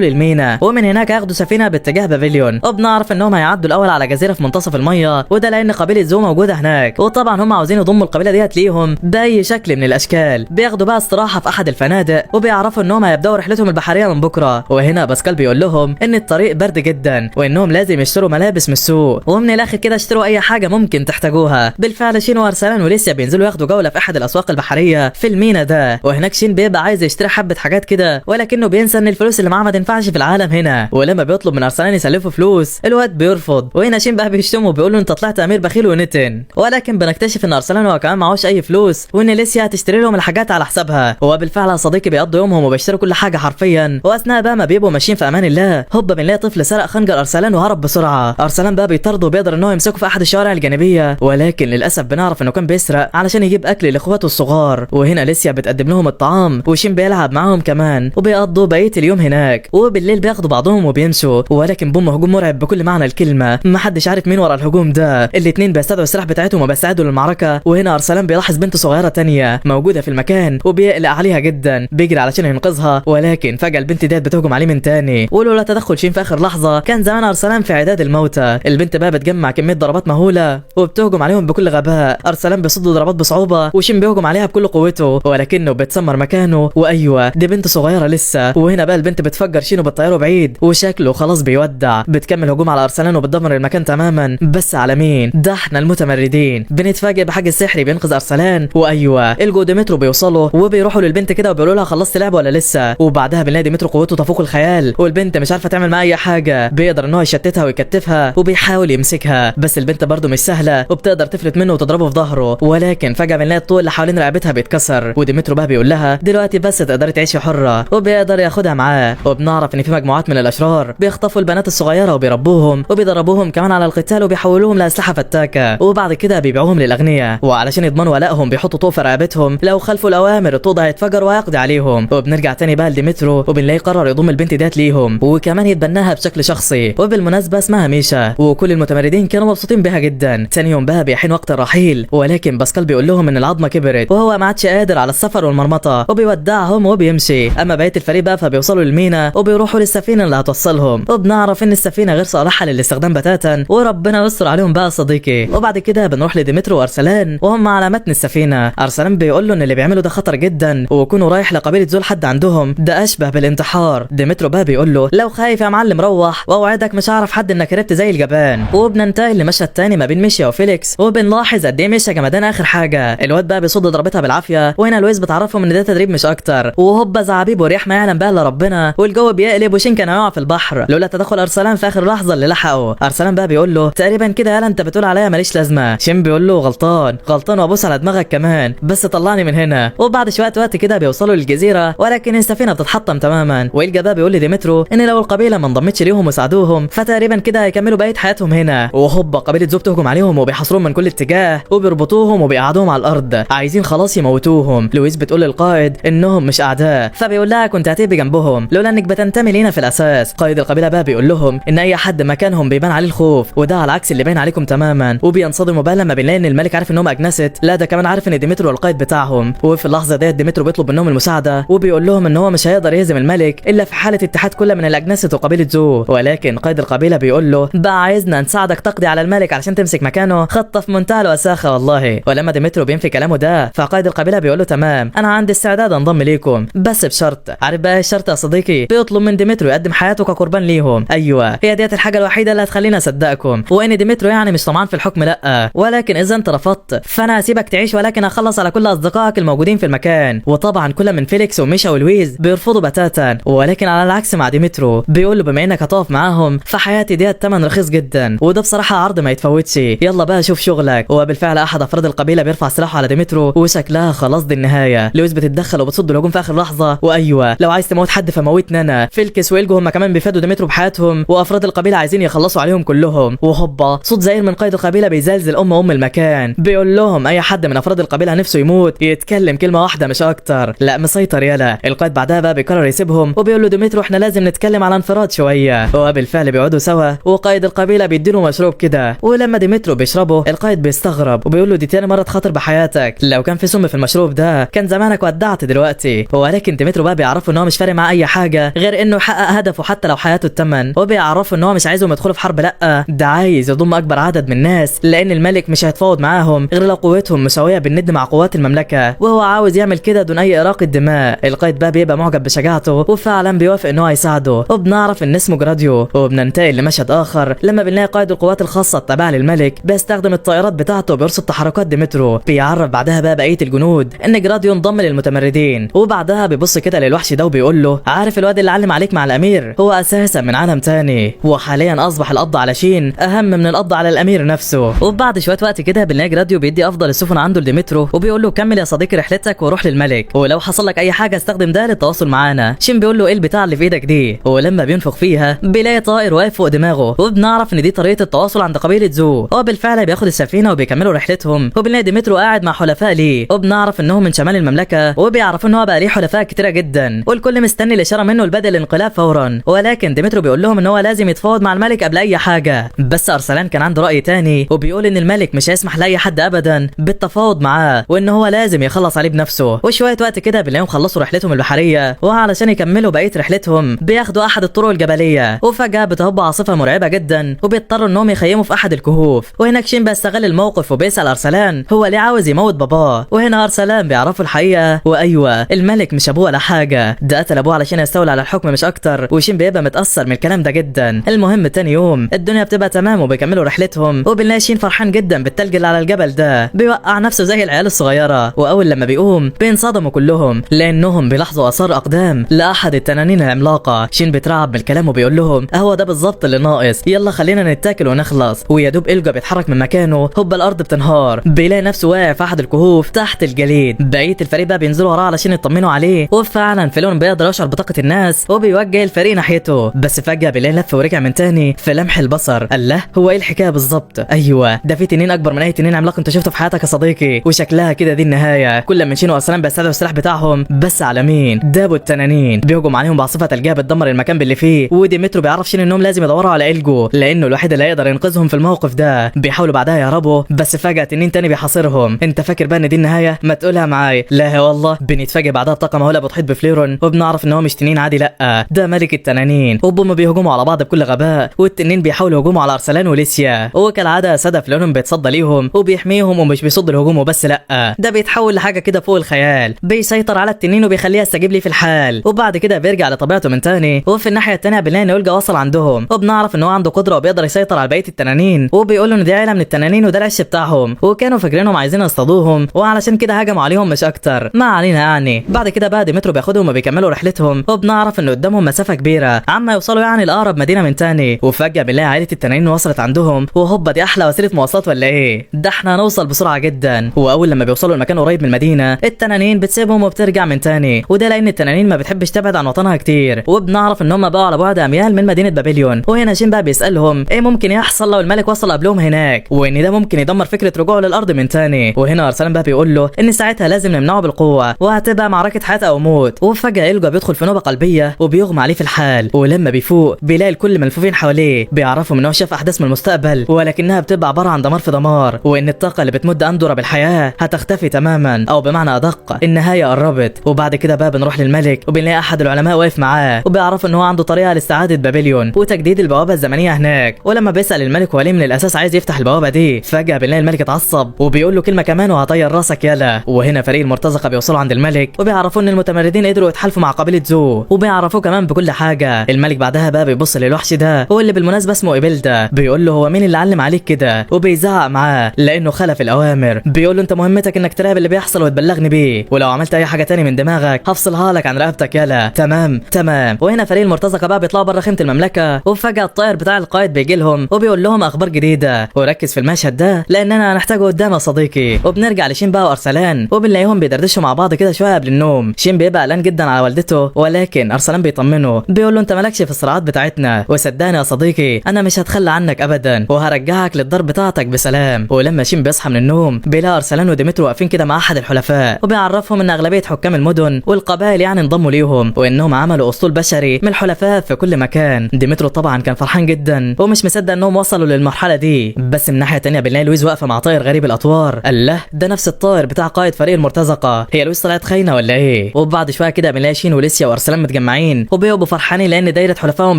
للمينا، ومن هناك ياخدوا سفينه باتجاه بابليون. وبنعرف انهم هيعدوا الاول على جزيره في منتصف الميه، وده لان قبيله زو موجوده هناك، وطبعا هم عاوزين يضموا القبيله ديت ليهم باي شكل من الاشكال. بياخدوا بقى استراحه في احد الفنادق وبيعرفوا انهم هيبداوا رحلتهم البحريه من بكره. وهنا باسكال بيقول لهم ان الطريق برد جدا وانهم لازم يشتروا ملابس من السوق، ومن الاخر كده اشتروا اي حاجه ممكن تحتاجوها. بالفعل شين وارسلان وليسيا بينزلوا ياخدوا جوله في احد الاسواق البحريه في المينا ده، وهناك شين بيبقى عايز يشتري حبه حاجات كده ولكنه بينسى ان الفلوس اللي معاه ما تنفعش في العالم هنا. ولما بيطلب من ارسلان يسلفه فلوس الواد بيرفض، وهنا شين بقى بيشتمه وبيقول له انت طلعت امير بخيل ونتن. ولكن بنكتشف ان ارسلان هو كمان معهوش اي فلوس، وان ليسيا هتشتري لهم الحاجات على حسابها. هو بالفعل يا صديقي بيقضوا يومهم وبيشتروا كل حاجه حرفيا، واثناء بقى ما بيبقوا ماشيين في امان الله هوبا بنلاقي طفل سرق خنجر ارسلان وهرب بسرعه. ارسلان بقى بيطرده وبيقدر ان هو يمسكه في احد الشوارع الجانبيه، ولكن للاسف بنعرف انه كان بيسرق علشان يجيب اكل لاخواته الصغار. وهنا ليسيا بتقدم لهم الطعام وشين بيلعب معاهم كمان، وبيقضوا بقيه اليوم هناك، وبالليل بياخدوا بعضهم وبيمشوا. ولكن بوم هجوم مرعب بكل معنى الكلمه، محدش عارف مين ورا الهجوم ده. الاتنين بيستدعوا السلاح بتاعتهم وبيستعدوا للمعركه. وهنا ارسلان بيلاحظ بنت صغيره تانية موجوده في المكان وبيقلق عليها جدا، بيجري علشان ينقذها، ولكن فجاه البنت ديت بتهجم عليه من تاني. ولولا تدخل شين في اخر لحظه كان زمان ارسلان في عداد الموتى. البنت بقى بتجمع كميه ضربات مهوله وبتهجم عليهم بكل غباء. ارسلان بيصد ضربات بصعوبه وشين بيهجم عليها بكل قوته ولكنه بيتسمر مكانه. وايوه دي بنت صغيره لسه. وهنا بقى البنت بتفجر شين وبتطيره بعيد وشكله خلاص بيودع. بتكمل هجوم على ارسلان وبتدمر المكان تماما، بس على مين؟ ده احنا المتمردين. بنتفاجئ بحاجه سحري بينقذ ارسلان، وايوه الجو ديمترو بيوصلوا وبيروحوا للبنت كده وبيقولوا لها خلصت لعبه ولا لسه. وبعدها بنلاقي ديمترو قوته تفوق الخيال والبنت مش عارفه تعمل معاه اي حاجه. بيقدر ان هو يشتتها ويكتفها وبيحاول يمسكها، بس البنت برضه مش سهله وبتقدر تفلت منه وتضربه في ظهره. ولكن فجاه بنلاقي الطوق اللي حوالين رقبتها بيتكسر، وديمترو بقى بيقول لها دلوقتي بس تقدري تعيشي حره، وبيقدر ياخدها معاه. وبنعرف ان في مجموعات من الاشرار بيخطفوا البنات الصغيره وبيربوهم وبيدربوهم كمان على القتال وبيحولوهم لاسلحه فتاكه، وبعد كده بيبيعوهم للاغنياء، وعلشان يضمنوا ولائهم بيحطوا طوق في رقبتهم لو خلفوا الاوامر الطوق ده هيتفجر وهيقضي عليهم. وبنرجع تاني بقى لديمترو وبنلاقي قرر يضم البنت ديت ليهم وكمان يتبناها بشكل شخصي، وبالمناسبه اسمها ميشا، وكل المتمردين كانوا مبسوطين بيها جدا. ثاني يوم بقى بيحين وقت الرحيل، ولكن باسكال بيقول لهم ان العظمه كبرت وهو ما عادش قادر على السفر والمرمطه، وبيودعهم وبيمشي. اما بقيه الفريق بقى فبيوصلوا للمينا وبيروحوا للسفينه اللي هتوصلهم، وبنعرف ان السفينه غير صالحه للاستخدام بتاتا، وربنا يستر عليهم بقى صديقي. وبعد كده بنروح لديمترو وارسلان وهم على متن السفينه. ارسلان بيقول له ان اللي بيعمله ده خطر جدا، وكونه رايح لقبيله ذو الحد عندهم ده اشبه بالانتحار. ديمترو بقى بيقول له لو خايف يا معلم روح، واوعدك مش هعرف حد انك هربت زي الجبان. وبننتقل لمشهد تاني ما بين ميشا وفيليكس، وبنلاحظ قد ايه ميشا جمدان اخر حاجه. الواد بقى بيصد ضربتها بالعافيه، وهنا لويس بتعرفهم ان ده تدريب مش اكتر، وهوبا زعابيب وريح ما يعلم بقى الا ربنا، والجو بيقلب وشين كان هيقع في البحر لولا تدخل ارسلان في اخر لحظه اللي لحقه. ارسلان بقى بيقول له تقريبا كده يالا انت بتقول عليا ماليش لازمه. شين بيقول له غلطان غلطان وابوس على دماغك كمان، بس طلعني من هنا. وبعد شويه وقت كده بيوصلوا للجزيره، ولكن السفينه بتتحطم تماما. ويلجا بقى بيقول لديمترو ان لو القبيله ما انضمتش ليهم وساعدوهم فتقريبا كده هيكملوا بقيه حياتهم هنا. وهوبا قبيله ذو بتهجم عليهم وبيحاصروهم من كل اتجاه وبيربطوهم وبيقعدوهم على الارض عايزين خلاص يموتوهم. لويس بتقول للقائد انهم مش اعداء، فبيقول لها كنت هتبقي جنبهم لولا انك بتنتمي لينا في الاساس. قائد القبيله بقى بيقول لهم ان اي حد مكانهم بيبان عليه الخوف، وده على عكس اللي باين عليكم تماما. وبينصدموا بقى لما بنلاقي ان الملك عارف انهم اجنست، لا ده كمان عارف ان ديمترو القائد بتاعهم. وفي اللحظه ديت ديمترو بيطلب منهم المساعده وبيقول لهم ان هو مش هيقدر يهزم الملك الا في حاله اتحاد كل من الاجنست وقبيله ذو. ولكن قائد القبيله بيقول له بقى عايزنا نساعدك تقضي على الملك علشان تمسك مكانه. خطه في منتهى الوساخه والله. ولما ديمترو بينفي كلامه ده فقائد القبيله بيقول له تمام انا عندي استعداد انضم ليكم بس بشرط. عارف بقى الشرط يا صديقي؟ بيطلب من ديمترو يقدم حياته كقربان ليهم. ايوه هي ديت الحاجه الوحيده اللي هتخليني اصدقكم، وان ديمترو يعني مش طمعان في الحكم لا، ولكن اذا انت رفضت فانا هسيبك تعيش، ولكن هخلص على كل اصدقائك الموجودين في المكان. وطبعا كل من فيليكس وميشا ولويز بيرفضوا بتاتا، ولكن على العكس مع ديمترو بيقول له بما انك هتقف معاهم فحياتي ديت تمن رخيص جدا، وده بصراحه عرض ما يتفوتش، يلا بقى شوف شغلك. وبالفعل احد افراد القبيله بيرفع سلاحه على ديمترو وشكلها خلاص دي النهايه. لويس بتتدخل وبتصد الهجوم في اخر لحظه، وايوه لو عايز تموت حد فموتنا انا. فيلكس ويلجو هم كمان بيفادوا ديمترو بحياتهم، وافراد القبيله عايزين يخلصوا عليهم كلهم. وهوبا صوت زئير من قائد القبيله بيزلزل ام المكان، بيقول لهم اي حد من افراد القبيله نفسه يموت يتكلم كلمه واحده مش اكتر. لا مسيطر يالا. القائد بعدها بقى بيقرر يسيبهم وبيقول له ديمترو احنا لازم نتكلم على انفراد شويه. وبالفعل بيقعدوا سوا وقائد القبيله بيديله مشروب كده، ولما ديمترو بيشربه القائد بيستغرب وبيقول له دي تاني مره تخاطر بحياتك، لو كان في سم في المشروب ده كان زمانك ودعت دلوقتي. ولكن ديمترو بقى بيعرفوا ان هو مش فارق معاه اي حاجه غير انه يحقق هدفه حتى لو حياته الثمن، وبيعرفوا ان هو مش عايزهم يدخلوا في حرب لا، ده عايز يضم اكبر عدد من الناس لان الملك مش هيتفاوض معاهم غير لو قوتهم مساويه بالند مع قوات المملكه، وهو عاوز يعمل كده دون اي اراقه دماء. القائد بقى بيبقى معجب بشجاعته وفعلا بيوافق ان هو يساعده، وبنعرف ان اسمه جراديو. وبننتقل لمشهد اخر لما بنلاقي قائد القوات الخاصه التابعه للملك بيستخدم الطائرات بتاعته بيرصد تحركات ديمترو. بيعرف بعدها بقى بقيه الجنود ان جراديو انضم للمتمردين، وبعدها بيبص كده للوحش ده وبيقول له عارف الواد اللي علم عليك مع الامير هو اساسا من عالم تاني، وحاليا اصبح القبض على شين اهم من القبض على الامير نفسه. وبعد شويه وقت كده بنلاقي جراديو بيدي افضل السفن عنده لديمترو وبيقول له كمل يا صديقي رحلتك وروح للملك، ولو حصل لك اي حاجه استخدم ده للتواصل معانا. شين بيقول له ايه البتاع اللي في ايدك دي، ولما بينفخ فيها بيلاقي طائر واقف فوق دماغه، وبنعرف ان دي طريقه التواصل عند قبيله ذو. وبالفعل بياخد السفينه وبيكملوا رحلتهم، وبنلاقي ديمترو قاعد مع حلفاء ليه، وبنعرف انهم من شمال المملكه، وبيعرفوا ان هو بقى ليه حلفاء كتيره جدا والكل مستني الاشاره منه لبدء الانقلاب فورا. ولكن ديمترو بيقول لهم ان هو لازم يتفاوض مع الملك قبل اي حاجه، بس ارسلان كان عنده راي تاني وبيقول ان الملك مش هيسمح لاي حد ابدا بالتفاوض معاه، وان هو لازم يخلص عليه بنفسه. وشويه وقت كده بنلاقيهم خلصوا رحلتهم البحريه، وعلشان يكملوا بقيه رحلتهم بياخدوا احد الطرق الجبليه، وفجاه بتهب عاصفه مرعبه جدا وبيضطروا انهم يخيموا في احد الكهوف. وهناك شين بيستغل الموقف وبيسال ارسلان هو ليه عاوز يموت باباه، وهنا ارسلان بيعرفوا الحقيقه، وايوه الملك مش ابوه ولا حاجه، ده قتل ابوه علشان يستولى على الحكم مش اكتر. وشين بيبقى متاثر من الكلام ده جدا. المهم تاني يوم الدنيا بتبقى تمام وبيكملوا رحلتهم، وبنلاقي شين فرحان جدا بالتلج اللي على الجبل ده، بيوقع نفسه زي العيال الصغيره. واول لما بيقوم بينصدموا كلهم لانهم بيلاحظوا اثار اقدام لاحد التنانين العملاقه. شين بيترعب بالكلام وبيقول لهم هو ده بالظبط اللي ناقص، يلا خلينا نتاكل ونخلص. ويا دوب إلجا بيتحرك من مكانه هوب الارض بتنهار، بيلاقي نفسه واقع في احد الكهوف تحت الجليد. بقيه الفريق بقى بينزلوا وراه علشان يطمنوا يطمنوا عليه. وفعلا فيلون بيقدر يشعر بطاقة الناس وبيوجه الفريق ناحيته، بس فجأة بيلاقي لف ورجع من تاني في لمح البصر. الله، هو ايه الحكاية بالظبط؟ ايوه، ده في تنين اكبر من اي تنين عملاق انت شفته في حياتك يا صديقي، وشكلها كده دي النهاية. كل ما شين وارسلان بيستدعوا السلاح بتاعهم، بس على مين؟ دابوا التنانين بيهجم عليهم بعاصفة ثلجية بتدمر المكان باللي فيه. وديمترو بيعرف شين انهم لازم يدوروا على إلجو لانه الوحيد اللي هيقدر ينقذهم في الموقف ده. بيحاولوا بعدها يهربوا، بس فجأة تنين تاني بيحاصرهم. انت فاكر بقى ان دي النهاية؟ ما تقولها معايا. لا والله، بنتفاجئ بعدها بطاقة مهولة بتحيط بفليرون، وبنعرف ان هو مش تنين عادي، لا ده ملك التنانين. وهم بيهجموا على بعض بكل غباء، والتنين بيحاولوا يهجموا على ارسلان وليسيا. وكالعادة سادة فليرون بيتصدى ليهم وبيحميهم، ومش بيصد الهجوم وبس، لا ده بيتحول لحاجة كده فوق الخيال، بيسيطر على التنين وبيخليه يستجيب لي في الحال. وبعد كده بيرجع لطبيعته من تاني. وفي الناحية التانية بنلاقي ان أولجا وصل عندهم، وبنعرف ان هو عنده قدرة وبيقدر يسيطر على بقية التنانين. وبيقول له ان دي عيلة من التنانين وده العش بتاعهم، وكانوا فاكرينهم عايزين يصطادوهم، وعلشان كده هجموا عليهم مش اكتر. ما علينا يعني. بعد كده بقى ديمترو بياخدهم وبيكملوا رحلتهم، وبنعرف ان قدامهم مسافة كبيرة عما يوصلوا يعني لأقرب مدينة من تاني. وفجأة بنلاقي عائلة التنانين وصلت عندهم، وهوبا دي احلى وسيلة مواصلات ولا ايه؟ ده احنا هنوصل بسرعة جدا. واول لما بيوصلوا المكان قريب من المدينة، التنانين بتسيبهم وبترجع من تاني، وده لان التنانين ما بتحبش تبعد عن وطنها كتير. وبنعرف ان هم بقوا على بعد اميال من مدينة بابليون. وهنا شين بقى بيسألهم ايه ممكن يحصل لو الملك وصل قبلهم هناك، وان ده ممكن يدمر فكرة رجوعه للارض من تاني. وهنا ارسلان بقى بيقول له ان ساعتها لازم نمنعه بالقوة، وهتبقى معركة حياة او موت. وفجأة إلجا بيدخل في نوبة قلبية وبيغمى عليه في الحال، ولما بيفوق بيلاقي الكل ملفوفين حواليه. بيعرفوا ان هو شاف احداث من المستقبل، ولكنها بتبقى عبارة عن دمار في دمار، وان الطاقة اللي بتمد اندورا بالحياة هتختفي تماما، او بمعنى ادق النهاية قربت. وبعد كده بقى بنروح للملك، وبنلاقي احد العلماء واقف معاه، وبيعرف ان هو عنده طريقة لاستعادة بابليون وتجديد البوابة الزمنية هناك. ولما بيسأل الملك هو ليه من الاساس عايز يفتح البوابة دي، فجأة بنلاقي الملك اتعصب وبيقول له كلمة كمان وهطير راسك يالا. وهنا فريق المرتزقة بيوصلوا عند الملك، وبيعرفوا ان المتمردين قدروا يتحالفوا مع قبيلة زو، وبيعرفوه كمان بكل حاجة. الملك بعدها بقى بيبص للوحش ده، هو اللي بالمناسبة اسمه إيبلدا، بيقول له هو مين اللي علم عليك كده، وبيزعق معاه لانه خلف الاوامر. بيقول له انت مهمتك انك تراقب اللي بيحصل وتبلغني بيه، ولو عملت اي حاجة تاني من دماغك هفصلها لك عن رقبتك يالا. تمام تمام. وهنا فريق المرتزقة بقى بيطلعوا بره خيمة المملكة، وفجأة الطائر بتاع القائد بيجي لهم وبيقول لهم اخبار جديدة. وركز في المشهد ده لاننا هنحتاجه قدام يا صديقي. وبنرجع لشين بقى وارسلان، وبنلاقيهم بيدردشوا مع بعض كده شوية قبل النوم. شين بيبقى قلقان جدا على والدته، ولكن ارسلان بيطمنه، بيقول له انت مالكش في الصراعات بتاعتنا، وصدقني يا صديقي انا مش هتخلى عنك ابدا، وهرجعك للدار بتاعتك بسلام. ولما شين بيصحى من النوم بيلاقي ارسلان وديمترو واقفين كده مع احد الحلفاء، وبيعرفهم ان اغلبيه حكام المدن والقبائل يعني انضموا ليهم، وانهم عملوا اسطول بشري من الحلفاء في كل مكان. ديمترو طبعا كان فرحان جدا ومش مصدق انهم وصلوا للمرحله دي. بس من ناحيه تانية بنلاقي لويز واقفه مع طائر غريب الاطوار. الله، ده نفس الطائر بتاع قائد فريق المرتزقه. هي لويز طلعت خاينه ولا ايه؟ وبعد شويه كده بنلاقي شين وليسيا وارسلان متجمعين، وبيبقوا فرحانين لان دايره حلفائهم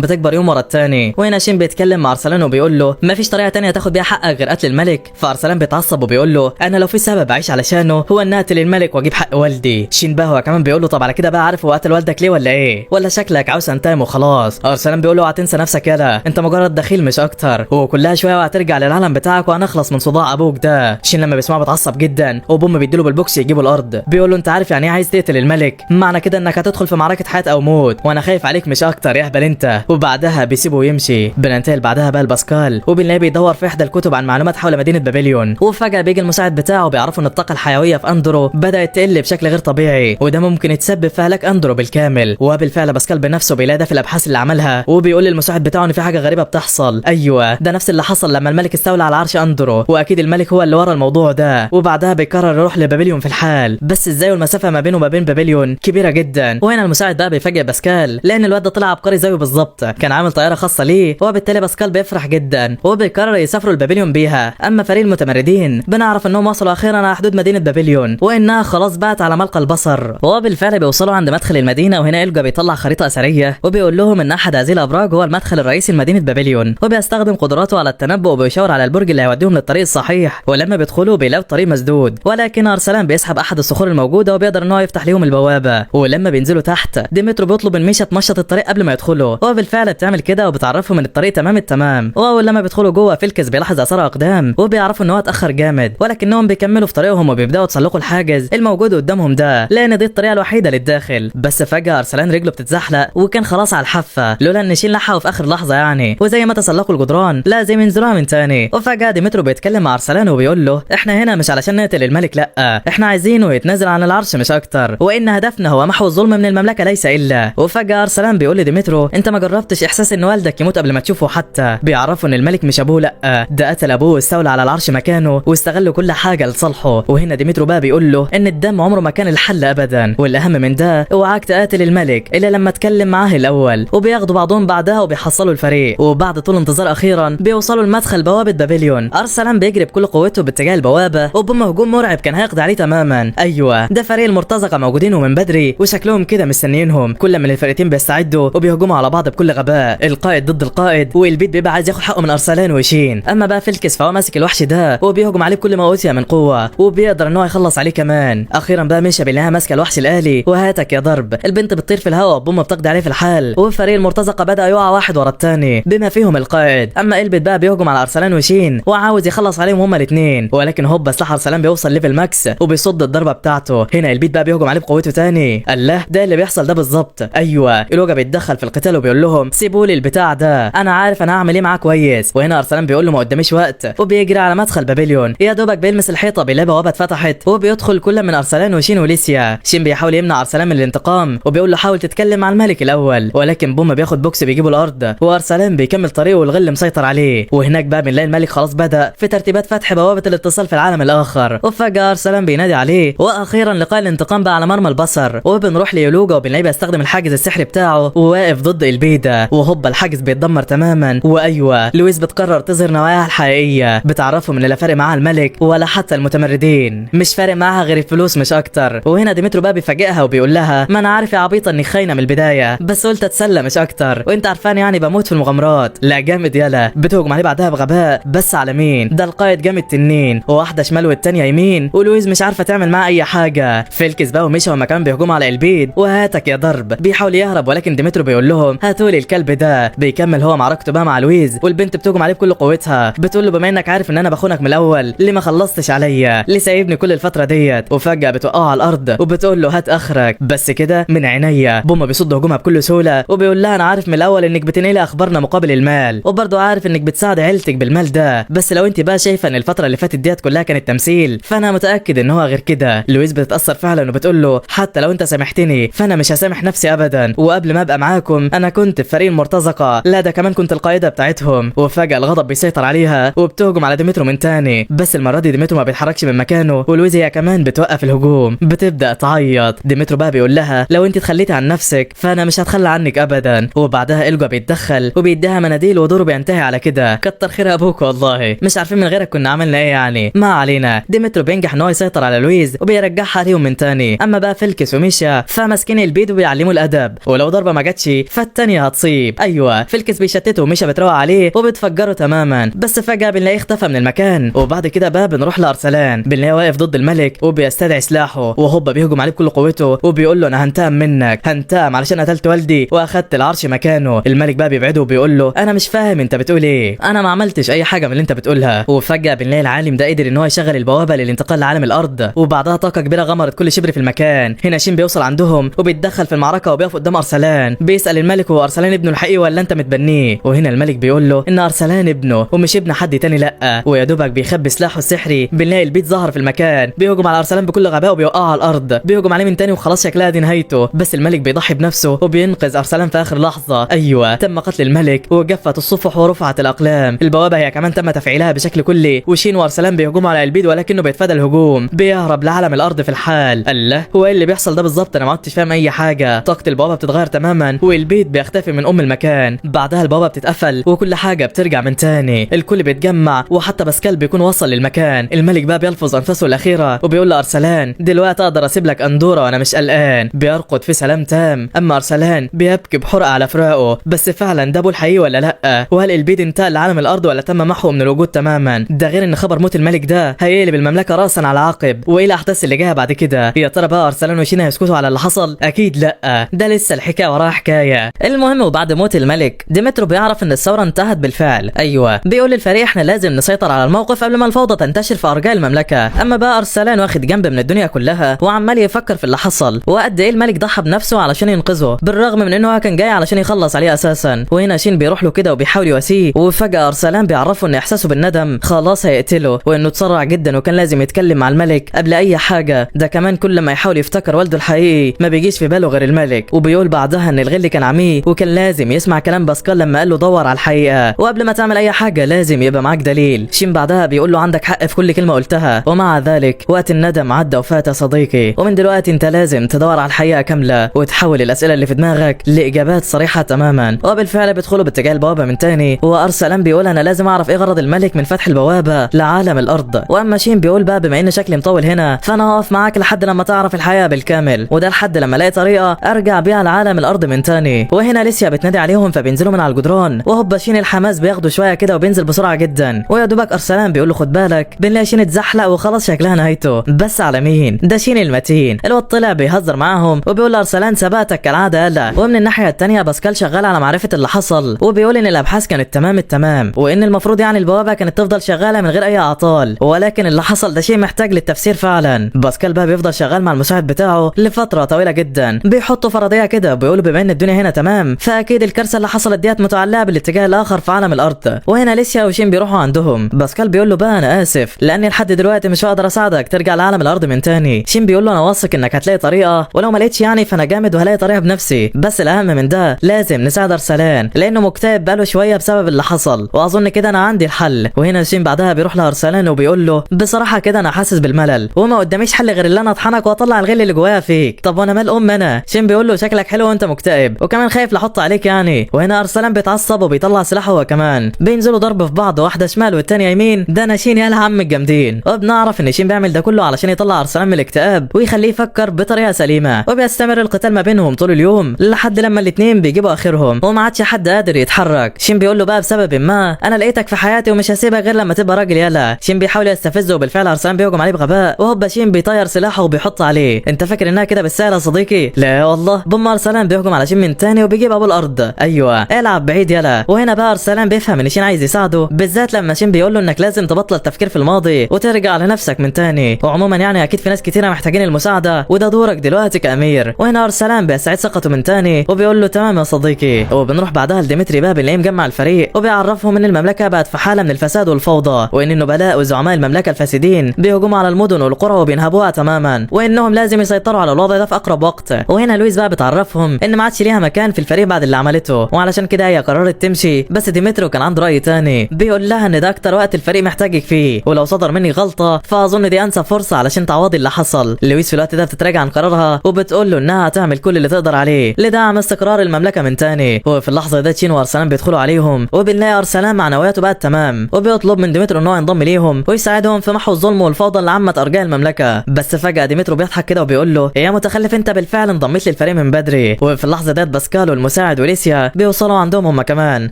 بتكبر يوم ورا التاني. وهنا شين بيتكلم مع ارسلان وبيقول له مفيش طريقه تانية تاخد بيها حقك غير قتل الملك. فارسلان بيتعصب وبيقول له انا لو في سبب اعيش علشانه هو ان اقتل الملك واجيب حق والدي. شين بقى هو كمان بيقول له طب على كده بقى عارف هو قتل والدك ليه ولا ايه؟ ولا شكلك عاوز تنتقم وخلاص؟ ارسلان بيقول له هتنسى نفسك يالا، انت مجرد دخيل مش اكتر، وكلها شويه وهترجع للعالم بتاعك وهنخلص من صداع ابوك ده. شين لما بيسمعه بيتعصب جدا، وبوم بيديله بالبوكس يجيبه الارض. بيقول له انت عارف يعني ايه عايز تقتل الملك؟ معنى كده انك هتدخل في معركه حياه او موت، وانا خايف عليك مش اكتر يا اهبل انت. وبعدها بيسيبه ويمشي. بننتقل بعدها بقى لباسكال، وبنلاقيه بيدور في احدى الكتب عن معلومات حول مدينه بابليون. وفجاه بيجي المساعد بتاعه، بيعرفوا ان الطاقه الحيويه في اندرو بدات تقل بشكل غير طبيعي، وده ممكن يتسبب في هلاك اندرو بالكامل. وبالفعل باسكال بنفسه بيلاقي ده في الابحاث اللي عملها، وبيقول للمساعد بتاعه ان في حاجه غريبه بتحصل. ايوه، ده نفس اللي حصل لما الملك استولى على عرش اندرو، واكيد الملك هو اللي ورا الموضوع ده. وبعدها بيقرر يروح لبابليون في الحال، بس ازاي والمسافه ما بينه وما بين بابليون كبيره جدا. وهنا المساعد بقى بيفاجئ باسكال لان الواد ده طلع عبقري زيه بالظبط، كان عامل طياره خاصه ليه، وبالتالي باسكال بيفرح جدا وبيقرر يسافروا لبابليون بيها. اما فريق المتمردين بنعرف انهم وصلوا اخيرا على حدود مدينه بابليون، وانها خلاص بقت على ملقى البصر. وبالفعل بيوصلوا عند مدخل المدينه، وهنا إلجا بيطلع خريطه اثريه وبيقول لهم ان احد هذه الابراج هو المدخل الرئيسي لمدينه بابليون، وبيستخدم قدراته على التنبؤ وبيشاور على البرج اللي هيوديهم للطريق الصحيح. ولما بيدخلوا بيلاقوا الطريق مسدود، ولكن ارسلان بيسحب احد الصخور الموجوده وبيقدر ان هو يفتح لهم البوابه. ولما بينزلوا تحت ديمترو بيطلب من ميشا تمشط الطريق قبل ما يدخلوا، وبالفعل بتعمل كده وبتعرفهم ان الطريق تمام التمام. واول لما بيدخلوا جوه فيلكس بيلاحظ اثار اقدام، وبيعرفوا ان هو اتاخر جامد، ولكنهم بيكملوا في طريقهم وبيبداوا يتسلقوا الحاجز الموجود قدامهم ده، لان دي الطريقه الوحيده للداخل. بس فجاه ارسلان رجله بتتزحلق، وكان خلاص على الحافه لولا ان شين لحقه في اخر لحظه يعني، وزي ما تسلقوا الجدران لازم ينزلوها من تاني. وفجاه ديمترو بيتكلم مع ارسلان وبيقول له احنا هنا مش علشان نقتل الملك، لا احنا عايزينه يتنازل عن العرش مش اكتر. البشر، وان هدفنا هو محو الظلم من المملكه ليس الا. وفجاه ارسلان بيقول لديمترو انت ما جربتش احساس ان والدك يموت قبل ما تشوفه؟ حتى بيعرفوا ان الملك مش ابوه، لا ده قتل ابوه واستولى على العرش مكانه واستغلوا كل حاجه لصالحه. وهنا ديمترو بقى بيقول له ان الدم عمره ما كان الحل ابدا، والاهم من ده اوعاك تقاتل الملك الا لما اتكلم معاه الاول. وبياخدوا بعضهم بعدها وبيحصلوا الفريق، وبعد طول انتظار اخيرا بيوصلوا لمدخل بوابه بابليون. ارسلان بيجري بكل قوته باتجاه البوابه، وبهم هجوم مرعب كان هيقضي عليه تماما. ايوه ده فريق المرتزقه موجودين ومن بدري وشكلهم كده مستنيينهم. كل من الفريقين بيستعدوا وبيهجموا على بعض بكل غباء، القائد ضد القائد، والبيت بيبقى عايز ياخد حقه من ارسلان وشين. اما بقى فيلكس فهو ماسك الوحش ده وبيهجم عليه بكل ما اوتي من قوه، وبيقدر ان هو يخلص عليه كمان. اخيرا بقى مشى بالنهايه ماسكه الوحش الالي وهاتك يا ضرب. البنت بتطير في الهواء وبومه بتقضي عليه في الحال، وفريق المرتزقه بدا يقع واحد ورا الثاني بما فيهم القائد. اما البيت بقى بيهجم على ارسلان وشين وعاوز يخلص عليهم هما الاثنين، ولكن هوبا سلاح ارسلان بيوصل ليفل ماكس وبيصد الضربه بتاعته. هنا البيت بقى بيهجم عليه بقوته تاني. الله ده اللي بيحصل ده بالظبط. ايوه الوجا بيتدخل في القتال وبيقول لهم سيبوا لي البتاع ده، انا عارف انا هعمل ايه معاه كويس. وهنا ارسلان بيقول له ما قداميش وقت، وبيجري على مدخل بابليون. يا دوبك بيلمس الحيطه بيلاقي بوابه اتفتحت، وبيدخل كل من ارسلان وشين وليسيا. شين بيحاول يمنع ارسلان من الانتقام وبيقول له حاول تتكلم مع الملك الاول، ولكن بوم بياخد بوكس بيجيبه الارض، وارسلان بيكمل طريقه والغل مسيطر عليه. وهناك بقى بنلاقي الملك خلاص بدا في ترتيبات فتح بوابه الاتصال في العالم الاخر، وفجاه ارسلان بينادي عليه. واخيرا لقاء الانتقام بقى على مرمى البصر، وبنروح ليولوجا وبنلاقيه بيستخدم الحاجز السحري بتاعه وواقف ضد البيدا، وهوبا الحاجز بيتدمر تماما. وايوه لويس بتقرر تظهر نواياها الحقيقيه، بتعرفهم ان لا فارق معاها الملك ولا حتى المتمردين، مش فارق معاها غير الفلوس مش اكتر. وهنا ديمترو بقى بيفاجئها وبيقول لها ما انا عارف يا عبيطه اني خاينه من البدايه، بس قلت اتسلى مش اكتر، وانت عارفان يعني بموت في المغامرات. لا جامد يالا. بتهجم عليه بعدها بغباء، بس على مين؟ ده القائد جامد تنين، وواحده شمال والتانيه يمين، ولويز مش عارفه تعمل معاه اي حاجه. فيلكس بقى ومشى وما كان بيهجموا على البيت، وهاتك يا ضرب بيحاول يهرب، ولكن ديمترو بيقول لهم هاتوا لي الكلب ده. بيكمل هو معركته بقى مع لويز، والبنت بتهجم عليه بكل قوتها، بتقول له بما انك عارف ان انا بخونك من الاول ليه ما خلصتش عليا؟ ليه سايبني كل الفتره ديت؟ وفجاه بتوقعه على الارض وبتقول له هات اخرك بس كده من عينيا. بوما بيصد هجومها بكل سهوله وبيقول لها انا عارف من الاول انك بتنقلي اخبارنا مقابل المال، وبرضه عارف انك بتساعد عيلتك بالمال ده، بس لو انت بقى شايفه ان الفتره اللي فاتت ديت كلها كانت تمثيل فانا متاكد ان هو غير كده. لويس بتتاثر فعلا وبتقول له حتى لو انت سامحتني فانا مش هسامح نفسي ابدا، وقبل ما ابقى معاكم انا كنت في فريق المرتزقه، لا ده كمان كنت القائده بتاعتهم. وفجاه الغضب بيسيطر عليها وبتهجم على ديمترو من تاني، بس المره دي ديمترو ما بيتحركش من مكانه، ولويز هي كمان بتوقف الهجوم. بتبدا تعيط. ديمترو بقى بيقول لها لو انت اتخليتي عن نفسك فانا مش هتخلى عنك ابدا. وبعدها الجا بيتدخل وبيديها مناديل ودوره بينتهي على كده. كتر خير ابوك والله، مش عارفين من غيرك كنا عملنا ايه يعني. ما علينا. ديمترو بينجح ان هو يسيطر على لويز وبيرجعها عليهم من تاني. اما بقى فيلكس وميشا فماسكين البيت وبيعلموا الادب، ولو ضربه ما جاتش فالتانيه هتصيب. ايوه فيلكس بيشتته وميشا بتروق عليه وبتفجره تماما، بس فجاه بنلاقيه اختفى من المكان. وبعد كده بقى بنروح لارسلان بنلاقيه واقف ضد الملك وبيستدعي سلاحه، وهوبا بيهجم عليه بكل قوته وبيقول له انا هنتقم منك، هنتقم علشان قتلت والدي واخدت العرش مكانه. الملك بقى بيبعده وبيقول له انا مش فاهم انت بتقول ايه، انا ما عملتش اي حاجه من اللي انت بتقولها. وفجاه بنلاقي العالم ده قدر ان هو يشغل البوابه للانتقال لعالم الارض، وبعدها طاقه كبيره غمرت كل شبر في المكان. هنا شين بيوصل عندهم وبيتدخل في المعركه وبيقف قدام ارسلان، بيسال الملك هو ارسلان ابنه الحقيقي ولا انت متبنيه. وهنا الملك بيقول له ان ارسلان ابنه ومش ابن حد تاني لا. ويا دوبك بيخبي سلاحه السحري بنلاقي البيت ظهر في المكان، بيهجم على ارسلان بكل غباء وبيوقعه على الارض، بيهجم عليه من تاني وخلاص شكلها دي نهايته، بس الملك بيضحي بنفسه وبينقذ ارسلان في اخر لحظه. ايوه تم قتل الملك وجفت الصفح ورفعت الاقلام. البوابه هي كمان تم تفعيلها بشكل كلي، وشين وارسلان بيهجموا على البيت ولكنه بيتفادى الهجوم، بيهرب لعالم الارض في الحال. الله هو ايه اللي بيحصل ده بالظبط؟ انا ما عدتش فاهم اي حاجه. طاقه البوابه بتتغير تماما والبيت بيختفي من المكان، بعدها البوابه بتتقفل وكل حاجه بترجع من تاني، الكل بيتجمع وحتى باسكال بيكون وصل للمكان. الملك بقى بيلفظ انفاسه الاخيره وبيقول لارسلان دلوقتي اقدر اسيب لك اندوره وانا مش قلقان. بيرقد في سلام تام. اما ارسلان بيبكي بحرقه على فراقه، بس فعلا ده ابو الحقيقي ولا لا؟ وهل البيت انتقل لعالم الارض ولا تم محوه من الوجود تماما؟ ده غير ان خبر موت الملك ده هيقلب المملكه راسا على عقب، وايه الاحداث اللي جايه بعد كده؟ يا ترى بقى ارسلان وشين هيسكتوا على اللي حصل؟ اكيد لا، ده لسه الحكايه وراها حكايه. المهم وبعد موت الملك ديمترو بيعرف ان الثوره انتهت بالفعل. ايوه بيقول للفريق احنا لازم نسيطر على الموقف قبل ما الفوضى تنتشر في ارجاء المملكه. اما بقى ارسلان واخد جنب من الدنيا كلها وعمال يفكر في اللي حصل وقد ايه الملك ضحى بنفسه علشان ينقذه، بالرغم من انه كان جاي علشان يخلص عليه اساسا. وهنا شين بيروح له كده وبيحاول يواسيه، وفجاه ارسلان بيعرفه ان احساسه بالندم خلاص هيقتله، وانه اتسرع جدا وكان لازم يتكلم مع الملك قبل اي حاجه. ده كمان كل ما يحاول يفتكر والده الحقيقي ما بيجيش في باله غير الملك، وبيقول بعدها ان الغل كان عميه وكان لازم يسمع كلام باسكال لما قال له دور على الحقيقه، وقبل ما تعمل اي حاجه لازم يبقى معاك دليل. شين بعدها بيقول له عندك حق في كل كلمه قلتها، ومع ذلك وقت الندم عدى وفات يا صديقي، ومن دلوقتي انت لازم تدور على الحقيقه كامله وتحول الاسئله اللي في دماغك لاجابات صريحه تماما. وبالفعل بيدخلوا باتجاه البوابه من تاني، وارسلان بيقول انا لازم اعرف ايه غرض الملك من فتح البوابه لعالم الارض. واما شين بيقول بقى بما ان شكلي مطول هنا فانا هقف معاك لحد لما تعرف الحقيقه بالكامل، وده لحد لما الاقي طريقه ارجع بيها لعالم الارض من تاني. وهنا ليسيا بتنادي عليهم فبينزلوا من على الجدران، وهوبا شين الحماس بياخده شويه كده وبينزل بسرعه جدا، ويا دوبك ارسلان بيقول له خد بالك، بنلاقي شين اتزحلق وخلاص شكلها نهايته. بس على مين؟ ده شين المتين. الواد طلع بيهزر معاهم وبيقول لارسلان سبقتك كالعاده يلا. ومن الناحيه الثانيه باسكال شغال على معرفه اللي حصل، وبيقول ان الابحاث كانت تمام التمام، وان المفروض يعني البوابه كانت تفضل شغاله من غير اي اعطال، ولكن اللي حصل ده شيء محتاج للتفسير فعلا. باسكال بقى بيفضل شغال مع المساعد بتاعه لفتره طويله جدا، بيحطوا فرضيه كده بيقولوا بما ان الدنيا هنا تمام فاكيد الكارثه اللي حصلت ديت متعلقه بالاتجاه الاخر في عالم الارض. وهنا ليسيا وشين بيروحوا عندهم. باسكال بيقول له بقى انا اسف لاني لحد دلوقتي مش هقدر اساعدك ترجع لعالم الارض من تاني. شين بيقول له انا واثق انك هتلاقي طريقه، ولو ما لقيتش يعني فانا جامد وهلاقي طريقه بنفسي، بس الاهم من ده لازم نساعد ارسلان لانه مكتئب بقاله شويه بسبب اللي حصل، واظن كده انا عندي الحل. وهنا شين بعدها بيروح لارسلان وبيقول له بصراحه كده انا حاسس بالملل وما قداميش حل غير ان انا اطحنك واطلع الغل اللي جوايا فيك. طب وانا مال انا؟ شين بيقول له شكلك حلو وانت مكتئب وكمان خايف لحط عليك يعني. وهنا ارسلان بيتعصب وبيطلع سلاحه هو كمان، بينزلوا ضرب في بعض، واحده شمال والتانيه يمين. ده انا شين يا عم الجامدين. وبنعرف ان شين بيعمل ده كله علشان يطلع ارسلان من الاكتئاب ويخليه يفكر بطريقه سليمه، وبيستمر القتال ما بينهم طول اليوم لحد لما الاثنين بيجيبوا اخرهم وما عادش حد قادر يتحرك. شين بيقول له بقى بسبب ما انا لقيتك في حياتي ومش هسيبك غير لما تبقى راجل يلا. شين بيحاول يستفزه وبالفعل ارسلان بيهجم عليه بغباء، وهوبا شين بيطير سلاحه وبيحط عليه. انت فاكر انها كده بالسهل يا صديقي؟ لا والله. بوم ارسلان بيهجم على شين من تاني وبيجيب ابو الارض. ايوه العب بعيد يلا. وهنا بقى ارسلان بيفهم ان شين عايز يساعده، بالذات لما شين بيقول له انك لازم تبطل التفكير في الماضي وترجع لنفسك من تاني، وعموما يعني اكيد في ناس كتيره محتاجين المساعده وده دورك دلوقتي كامير. وهنا ارسلان بيستعيد ثقته من تاني وبيقول له تمام يا صديقي. وبنروح بعدها لديمتري بقى بنلاقيه مجمع الفريق وبيعرفهم ان المملكه بقت في حاله من الفساد والفوضى، وان النبلاء وزعماء المملكه الفاسدين بيهجموا على المدن والقرى وبينهبوها تماما، وانهم لازم يسيطروا على الوضع ده في اقرب وقت. وهنا لويس بقى بتعرفهم ان ما عادش ليها مكان في الفريق بعد اللي عملته، وعلشان كده هي قررت تمشي. بس ديمترو كان عنده راي تاني، بيقول لها ان ده اكتر وقت الفريق محتاجك فيه، ولو صدر مني غلطه فاظن دي انسب فرصه علشان تعوضي اللي حصل. لويس في الوقت ده بتتراجع عن قرارها وبتقول له انها هتعمل كل اللي تقدر عليه لدعم استقرار المملكه من تاني. وفي اللحظه دي تشين وارسلان بيدخلوا عليهم، وبنلاقي ارسلان معنوياته بقت تمام، وبيطلب من ديمترو ان هو ينضم ليهم ويساعدهم في محو الظلم والفوضى اللي عمت ارجاء المملكه. بس فجاه ديمترو بيضحك كده وبيقول له يا متخلف انت بالفعل انضميت للفريق من بدري. وفي اللحظه ديت باسكال والمساعد وليسيا بيوصلوا عندهم هم كمان.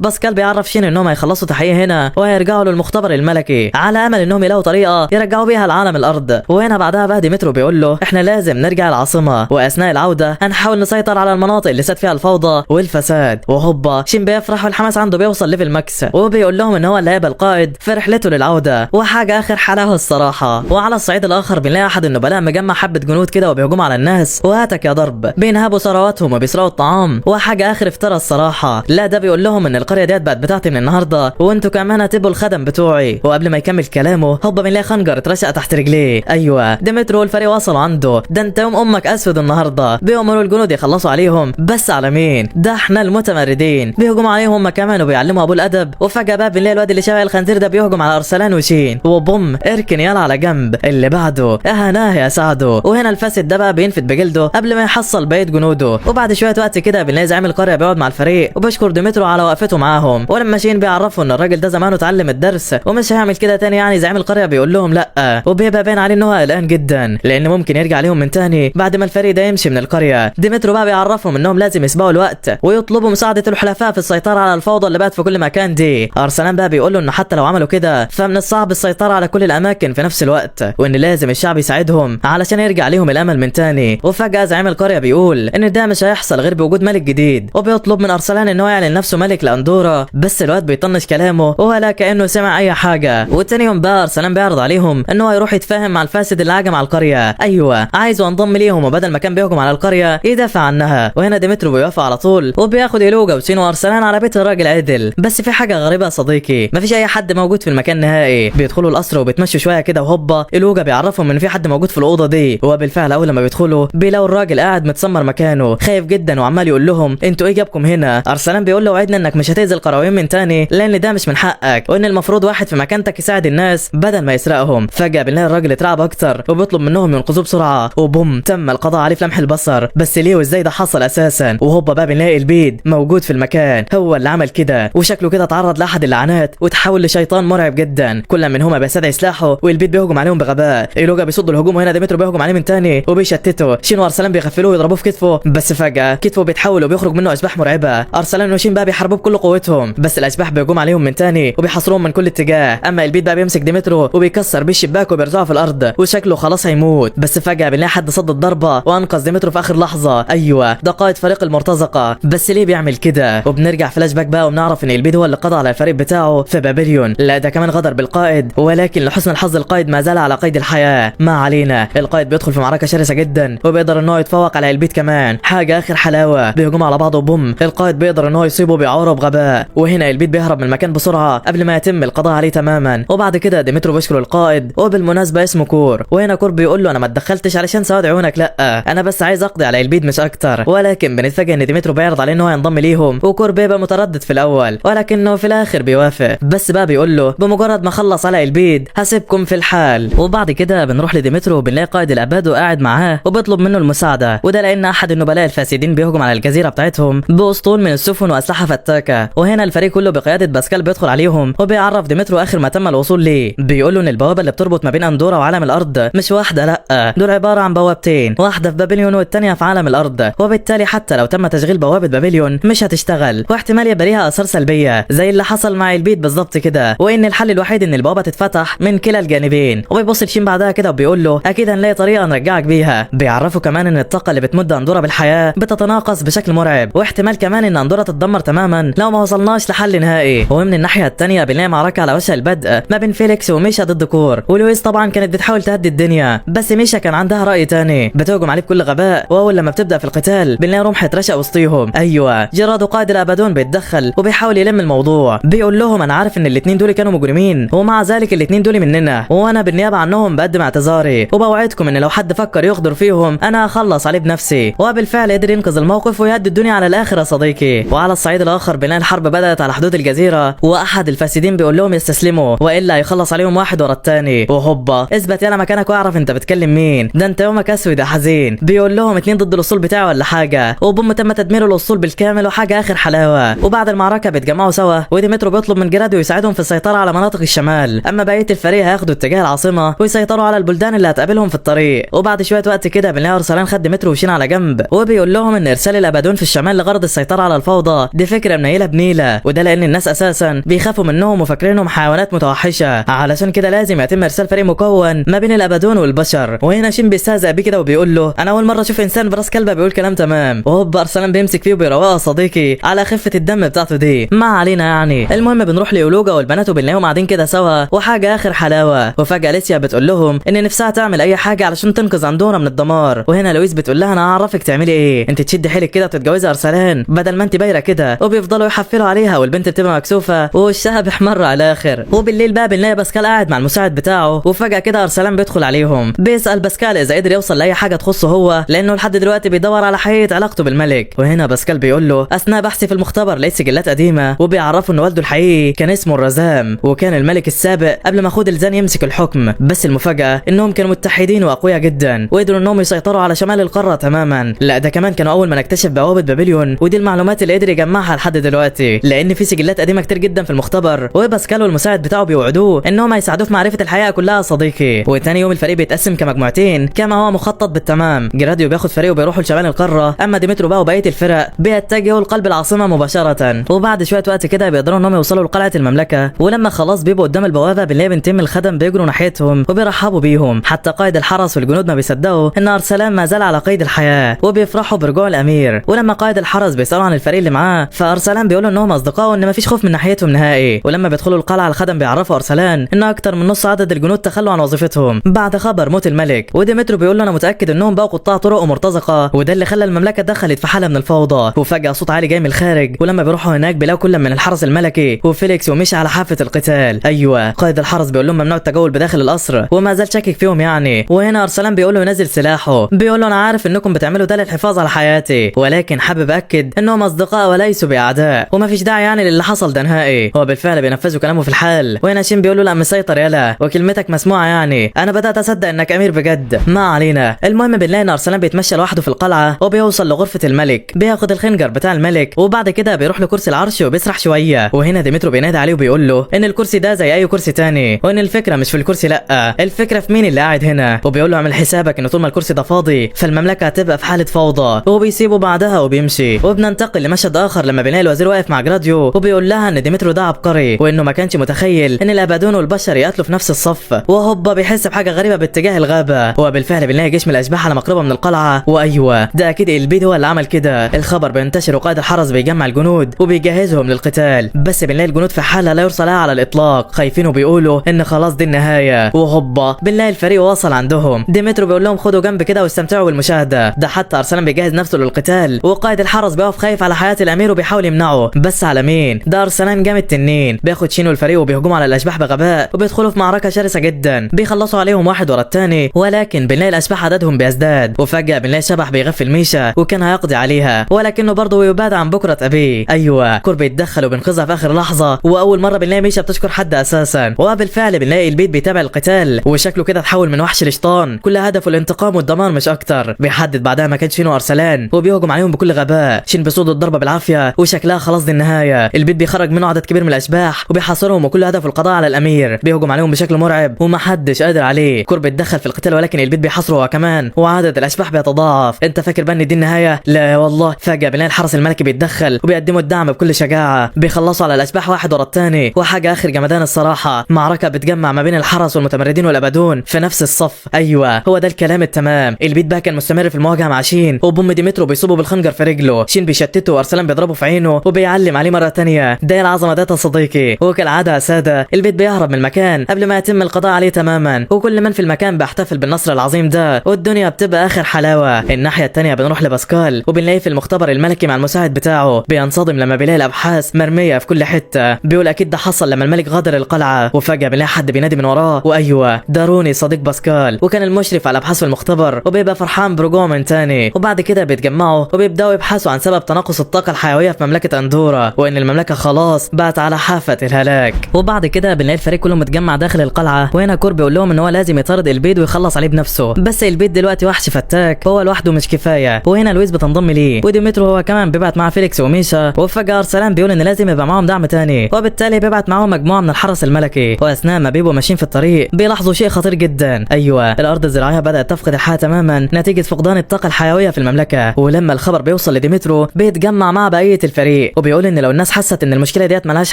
باسكال بيعرف شين انهم هيخلصوا تحقيق هنا وهيرجعوا للمختبر الملكي على امل انهم يلاقوا طريقه يرجعوا بيها لعالم الارض. وهنا بعدها بقى ديمترو بيقول له احنا لازم نرجع العاصمه، واثناء العوده هنحاول نسيطر على المناطق اللي ساد فيها الفوضى والفساد. وهوبا شين بيفرح والحماس عنده بيوصل ليفل ماكس، وبيقول لهم ان هو اللي هيبقى القائد في رحلته للعوده، وحاجه اخر حلاوه الصراحه. وعلى الصعيد الاخر بنلاقي احد النبلاء مجمع حبه جنود كده وبيهجموا على الناس وهاتك يا ضرب، بينهبوا ثرواتهم وبيسرقوا الطعام، وحاجه اخر افترى الصراحه. لا ده بيقول لهم ان القريه ديت بقت بتاعتي من النهارده وانتوا كمان هتبقوا الخدم بتوعي. وقبل ما يكمل كلامه هوبا بنلاقي خنجر اترشق تحت رجليه. ايوه ديمترو والفريق وصلوا عنده. ده انت يوم امك اسود النهارده. بيأمروا الجنود يخلصوا عليهم، بس على مين؟ ده احنا المتمردين. بيهجموا عليهم هم كمان وبيعلموا ابو الادب. وفجاه بقى بنلاقي الواد اللي شبه الخنزير ده بيهجم على ارسلان وشين، وبوم اركن يلا على جنب. اللي بعده اهناه يا سعده. وهنا الفاسد ده بقى بينفد بجلده قبل ما يحصل بقيه جنوده. وبعد شويه وقت كده بنلاقي زعيم القريه بيقعد مع الفريق وبيشكر ديمترو على وقفته معاهم. ولما شين بيعرفوا ان الراجل ده زمانه اتعلم الدرس ومش هيعمل كده تاني، يعني زعيم القريه بيقول لهم لا، وبيبقى باين عليه ان هو قلقان جدا لان ممكن يرجع عليهم من تاني بعد ما الفريق ده يمشي من القريه. ديمترو بقى بيعرفهم انهم لازم يسبقوا الوقت ويطلبوا مساعده الحلفاء في السيطره على الفوضى اللي بقت في كل مكان دي. ارسلان بقى بيقول له ان حتى لو عملوا كده فمن الصعب السيطره على كل الاماكن في نفس الوقت، وان لازم الشعب يساعدهم علشان يرجع ليهم الامل من تاني. وفجاه زعيم القريه بيقول ان ده مش هيحصل غير بوجود ملك جديد، وبيطلب من ارسلان ان هو يعلن نفسه ملك لاندورا. بس الواد بيطنش كلامه ولا كانه سمع اي حاجه. وتاني يوم بقى ارسلان بيعرض عليهم ان هو يروح يتفاهم مع الفاسد اللي هاجم على القريه. ايوه عايزه انضم ليهم وبدل ما كان بيهجم على القريه يدافع عنها. وهنا ديمترو بيوافق على طول وبياخد إلوجا وشين وارسلان على بيت الراجل عدل. بس في حاجه غريبه يا صديقي، مفيش اي حد موجود في المكان نهائي. بيدخلوا القصر وبيتمشوا شويه كده وهوبا إلوجا بيعرفهم ان في حد موجود في الاوضه دي، وبالفعل اول ما بيدخلوا بيلاقوا الراجل قاعد متسمر مكانه خايف جدا وعمال يقول لهم انتوا ايه جابكم هنا. ارسلان بيقول له وعدنا انك مش هتأذي القرويين من تاني لان ده مش من حقك وان المفروض واحد في مكانتك يساعد الناس بدل ما يسرقهم. فجأة بنلاقي الراجل اترعب اكتر وبيطلب منهم ينقذوه بسرعه وبوم تم القضاء عليه في لمح البصر. بس ليه وازاي ده حصل اساسا؟ وهوبا بقى بنلاقي البيد موجود في المكان هو اللي عمل كده وشكله كده اتعرض لاحد اللعنات وتحول لشيطان مرعب جدا. كل منهما بيستدعي سلاحه والبيد بيهجم عليهم بغباء. ايلوجا بيصد الهجوم وهنا ديمترو بيهجم عليه من تاني وبيشتته. شين وارسلان بيغفلوه ويضربوه في كتفه بس فجأة كتفه بيتحول وبيخرج منه اشباح مرعبه. ارسلان وشين بقى بيحاربوه بكل قوتهم بس الاشباح بيهجم عليهم من تاني وبيحاصروهم من كل اتجاه. اما البيد بقى بيمسك ديمترو وبيكسر بيه الشباك وبيرزعه في الارض وشكله خلاص هيموت. بس فجأة بنلاقي حد صد الضربه وانقذ ديمترو في اخر لحظه. ايوه ده قائد فريق المرتزقه. بس ليه بيعمل كده؟ وبنرجع فلاش باك بقى وبنعرف ان البيد هو اللي قضى على الفريق بتاعه في بابليون. لا ده كمان غدر بالقائد ولكن لحسن الحظ القائد ما زال على قيد الحياه. ما علينا. القائد بيدخل في معركه شرسه جدا وبيقدر ان هو يتفوق على البيد كمان حاجه اخر حلاوه. بيهجموا على بعض وبوم القائد بيقدر ان هو يصيبه بيعوره بغباء. وهنا البيد بيهرب من المكان بسرعه قبل ما يتم القضاء عليه تماما. وبعد كده ديمترو بيشكر القائد وبالمناسبه اسمه كور. وهنا كور بيقول له انا ما اتدخلتش علشان سواد عيونك لا انا بس عايز اقضي على البيد مش اكتر. ولكن بنتفاجئ ان ديمترو بيعرض عليه ان هو ينضم ليهم وكور بيبقى متردد في الاول ولكنه في الاخر بيوافق. بس بقى بيقول له بمجرد ما اخلص على البيد هسيبكم في الحال. وبعد كده بنروح لديمترو وبنلاقي قائد الاباد وقاعد معاه وبيطلب منه المساعده وده لان احد النبلاء الفاسدين بيهجم على الجزيره بتاعتهم باسطول من السفن واسلحه فتاكه. وهنا الفريق كله بقياده باسكال بيدخل عليهم وبيعرف ديمترو اخر ما تم الوصول ليه. بيقول له ان البوابه اللي بتربط ما بين اندورا وعالم الارض مش واحده لا دول عباره عن بوابتين واحده في بابليون والثانيه في عالم الارض. وبالتالي حتى لو تم تشغيل بوابه بابليون مش هتشتغل واحتمال يبقى ليها اثار سلبيه زي اللي حصل مع البيت بالظبط كده وان الحل الوحيد ان البوابه تتفتح من كلا الجانبين. وبيبص لشين بعدها كده وبيقول له اكيد هنلاقي طريقه نرجعك بيها. بيعرفوا كمان ان الطاقه اللي بتمد اندورا بالحياه بتتناقص بشكل مرعب واحتمال كمان ان اندورا تتدمر تماما لو ما وصلناش لحل نهائي. ومن الناحيه الثانيه بنلاقي معركه على وشها البدء ما بين فيليكس وميشا ضد كور. ولويس طبعا كانت بتحاول تهدي الدنيا بس ميشا كان عندها راي تاني بتهجم عليه بكل غباء. واول لما بتبدا في القتال بنلاقي رمح اترشق وسطيهم. ايوه جيرادو قائد الابادون بيتدخل وبيحاول يلم الموضوع. بيقول لهم انا عارف ان الاثنين دول كانوا مجرمين ومع ذلك الاثنين دول مننا وانا بالنيابه عنهم بقدم اعتذاري وبوعدكم ان لو حد فكر يغدر فيهم انا هخلص عليه بنفسي. وبالفعل قدر ينقذ الموقف ويهدي الدنيا على الاخر يا صديقي. وعلى الصعيد الاخر بنلاقي الحرب بدات على حدود الجزيره واحد الفاسدين بيقول لهم يستسلموا والا هيخلص عليهم واحد ورا الثاني. وهوبا اثبت يلا مكانك واعرف انت بتكلم مين ده انت يومك اسود يا حزين. بيقول لهم اتنين ضد الاسطول بتاعه ولا حاجه وبوم تم تدمير الاسطول بالكامل وحاجه اخر حلاوه. وبعد المعركه بيتجمعوا سوا وديمترو بيطلب من جراديو يساعدهم في السيطره على مناطق الشمال. اما بقيه الفريق هياخدوا اتجاه العاصمه ويسيطروا على البلدان اللي هتقابلهم في الطريق. وبعد شويه وقت كده بنلاقي ارسلان خد ديمترو وشين على جنب وبيقول لهم ان ارسال الابادون في الشمال لغرض السيطره على الفوضى دي فكره منيله بنيله وده لان الناس اساسا بيخافوا منهم وفاكرينهم حيوانات متوحشه علشان كده لازم يتم ارسال فريق مكون ما بين الابادون والبشر. وهنا شين بيستهزأ بيه كده وبيقول له انا اول مره اشوف انسان براس كلبه بيقول كلام تمام. وهوب ارسلان بيمسك فيه وبيروقه صديقي على خفه الدم بتاعته دي. ما علينا يعني. المهم بنروح لايولوجا والبنات وبنلاقيهم قاعدين كده سوا وحاجه اخر حلاوه. وفجاه ليسيا بتقول لهم ان نفسها تعمل اي حاجه علشان تنقذ اندورا من الدمار. وهنا لويس بتقول لها انا هعرفك تعملي ايه انت تشدي حيلك كده وتتجوزي ارسلان بدل ما انت بايره كده. وبيفضلوا يحفلوا عليها والبنت بتبقى مكسوفه ووشها بيحمر على الاخر. وبالليل بقى بنلاقي باسكال قاعد مع المساعد بتاعه وفجاه كده ارسلان بيدخل عليهم بيسال باسكال اذا قدر يوصل لاي حاجه تخصه هو لانه لحد دلوقتي بيدور على حقيقه علاقته بالملك. وهنا باسكال بيقول له اثناء بحثي في المختبر لقيت سجلات قديمه وبيعرفوا ان والده الحقيقي كان اسمه الرزام وكان الملك السابق قبل ما خود الزان يمسك الحكم. بس المفاجاه انهم كانوا متحدين واقوياء جدا وقدروا انهم يسيطروا على شمال القاره تماما. لا ده كمان كانوا اول ما نكتشف بوابه بابليون ودي المعلومات اللي قدر يجمعها لحد دلوقتي لان في سجلات قديمه كتير جدا في المختبر. وباسكال والمساعد بتاعه بيوعدوه انهم هيساعدوه في معرفه الحقيقه كلها صديقي. وتاني يوم الفريق بيتقسم كمجموعتين كما هو مخطط بالتمام. جراديو بياخد فريقه وبيروحوا لشمال القاره اما ديمترو بقى وبقيه الفرق بيتجهوا لقلب العاصمه مباشره. وبعد شويه وقت كده بيقدروا انهم يوصلوا لقلعه المملكه ولما خلاص بيبقوا قدام البوابه بنلاقي بنتين من الخدم بيجروا ناحيتهم وبيرحبوا بيهم. حتى قائد الحرس والجنود ما بيصدقوا ان ارسلان ما زال على قيد الحياه وبيفرحوا برجوع الامير. ولما قائد الحرس بيسالوا عن الفريق اللي معاه فارسلان بيقولوا انهم اصدقاء وان مفيش خوف من ناحيتهم نهائي. ولما بيدخلوا القلعه الخدم بيعرفوا ارسلان ان اكتر من نص عدد الجنود تخلوا عن وظيفتهم بعد خبر موت الملك. وديمترو بيقول له انا متاكد انهم بقوا قطاع طرق ومرتزقه وده اللي خلى المملكه دخلت في حاله من الفوضى. وفجاه صوت عالي جاي من الخارج ولما بيروحوا هناك بيلاقوا كل من الحرس الملكي وفيليكس ومشي على حافه القتال. ايوه قائد الحرس بيقول لهم ممنوع التجول بداخل القصر وما زال شاكك فيهم يعني. وهنا ارسلان بيقول له ينزل سلاحه، بيقول له انا عارف انكم بتعملوا ده للحفاظ على حياتي، ولكن حابب اكد انهم اصدقاء وليسوا باعداء، ومفيش داعي يعني للي حصل ده نهائي. هو بالفعل بينفذوا كلامه في الحال، وهنا شين بيقول له لا مسيطر يلا وكلمتك مسموعه، يعني انا بدات اصدق انك امير بجد. ما علينا. المهم بنلاقي ان ارسلان بيتمشى لوحده في القلعه وبيوصل لغرفه الملك، بياخد الخنجر بتاع الملك وبعد كده بيروح لكرسي العرش وبيسرح شويه. وهنا ديمترو بينادي عليه وبيقول له ان الكرسي ده زي اي كرسي تاني، وان الفكره مش في الكرسي، لا الفكره في مين اللي قاعد هنا. وبيقول له اعمل حسابك ان طول ما الكرسي ده فاضي فالمملكه هتبقى في حاله فوضى، وبيسيبه بعدها وبيمشي. وبننتقل لمشهد اخر لما بنلاقي الوزير واقف مع جراديو وبيقول لها ان ديمترو ده عبقري، وانه ما كانش متخيل ان الابادون والبشر يقاتلوا في نفس الصف. وهوبا بيحس بحاجه غريبه باتجاه الغابه، وبالفعل بنلاقي جيش من الاشباح على مقربه من القلعه. وايوه ده اكيد البيد هو اللي عمل كده. الخبر بينتشر وقائد الحرس بيجمع الجنود وبيجهزهم للقتال، بس بنلاقي الجنود في حاله لا يرثى لها على الاطلاق، خايفين وبيقولوا ان خلاص دي النهايه. وهوبا بنلاقي الفريق وصل عندهم. ديمترو بيقول لهم خدوا جنب كده واستمتعوا بالمشاهده. ده حتى ارسلان بيجهز نفسه للقتال، وقائد الحرس بيقف خايف على حياه الامير وبيحاول يمنعه، بس على مين؟ ده ارسلان جامد تنين. بياخد شين والفريق وبيهجموا على الاشباح بغباء، وبيدخلوا في معركه شرسه جدا، بيخلصوا عليهم واحد ورا الثاني. ولكن بنلاقي الاشباح عددهم بيزداد، وفجاه بنلاقي شبح بيغفل ميشا وكان هيقضي عليها، ولكنه برضه يبعد عن بكره ابيه. ايوه كور بيتدخل وبينقذها في اخر لحظه، واول مره بنلاقي ميشا بتشكر حد اساسا. وبالفعل بنلاقي البيت بيتابع القتال، وشكله كده اتحول من وحش لشيطان كل هدفه الانتقام والدمار مش اكتر. بيحدد بعدها مكان شين وارسلان وبيهجم عليهم بكل غباء. شين بيصد الضربه بالعافيه وشكلها خلاص دي النهايه. البيت بيخرج منه عدد كبير من الاشباح وبيحاصرهم، وكل هدفه القضاء على الامير. بيهجم عليهم بشكل مرعب ومحدش قادر عليه. كور بيتدخل في القتال، ولكن البيت بيحاصره هو كمان، وعدد الاشباح بيتضاعف. انت فاكر بقى ان دي النهايه؟ لا والله. فجاه بنلاقي الحرس الملكي بيتدخل وبيقدموا الدعم بكل شجاعه، بيخلصوا على الاشباح واحد ورا الثاني. وحاجه اخر جمدان الصراحه، معركه بتجمع ما بين الحرس والمتمردين والابادون في نفس الصف. ايوه هو ده الكلام التمام. البيت بقى كان مستمر في المواجهه مع شين، وبوم ديمترو بيصوبه بالخنجر في رجله. شين بيشتته وارسلان بيضربه في عينه وبيعلم عليه مره ثانيه. ده العظمه ده يا صديقي. وكالعاده يا ساده البيت بيهرب من المكان قبل ما يتم القضاء عليه تماما، وكل من في المكان بيحتفل بالنصر العظيم ده، والدنيا بتبقى اخر حلاوه. الناحيه الثانيه بنروح لباسكال وبنلاقي في المختبر الملكي مع المساعد بتاعه. بينصدم لما بيلاقي الابحاث مرميه في كل حته. بيقول اكيد ده حصل لما الملك غادر القلعه. وفجاه بنلاقي حد بينادي من وراه، وايوه ده روني صديق باسكال، وكان المشرف على ابحاث المختبر، وبيبقى فرحان برجوعه من تاني. وبعد كده بيتجمعوا وبيبداوا يبحثوا عن سبب تناقص الطاقه الحيويه في مملكه اندورا، وان المملكه خلاص بقت على حافه الهلاك. وبعد كده بنلاقي الفريق كله متجمع داخل القلعه، وهنا كور بيقول لهم ان هو لازم يطارد البيت ويخلص عليه بنفسه، بس البيت دلوقتي وحش فتاك وهو لوحده مش كفايه. وهنا لويس بتنضم ليه، وديمترو هو كمان بيبعت مع فيليكس وميشا. وفجاه ارسلان بيقول ان لازم يبقى معاهم دعم تاني، وبالتالي بيبعت معاهم مجموعه من الحرس الملكي. واثناء ما بيبقوا ماشيين في الطريق بيلاحظوا شيء خطير جدا. ايوه الارض الزراعيه بدات تفقد الحياه تماما نتيجه فقدان الطاقه الحيويه في المملكه. ولما الخبر بيوصل لديمترو بيتجمع مع بقيه الفريق، وبيقول ان لو الناس حست ان المشكله ديت ملهاش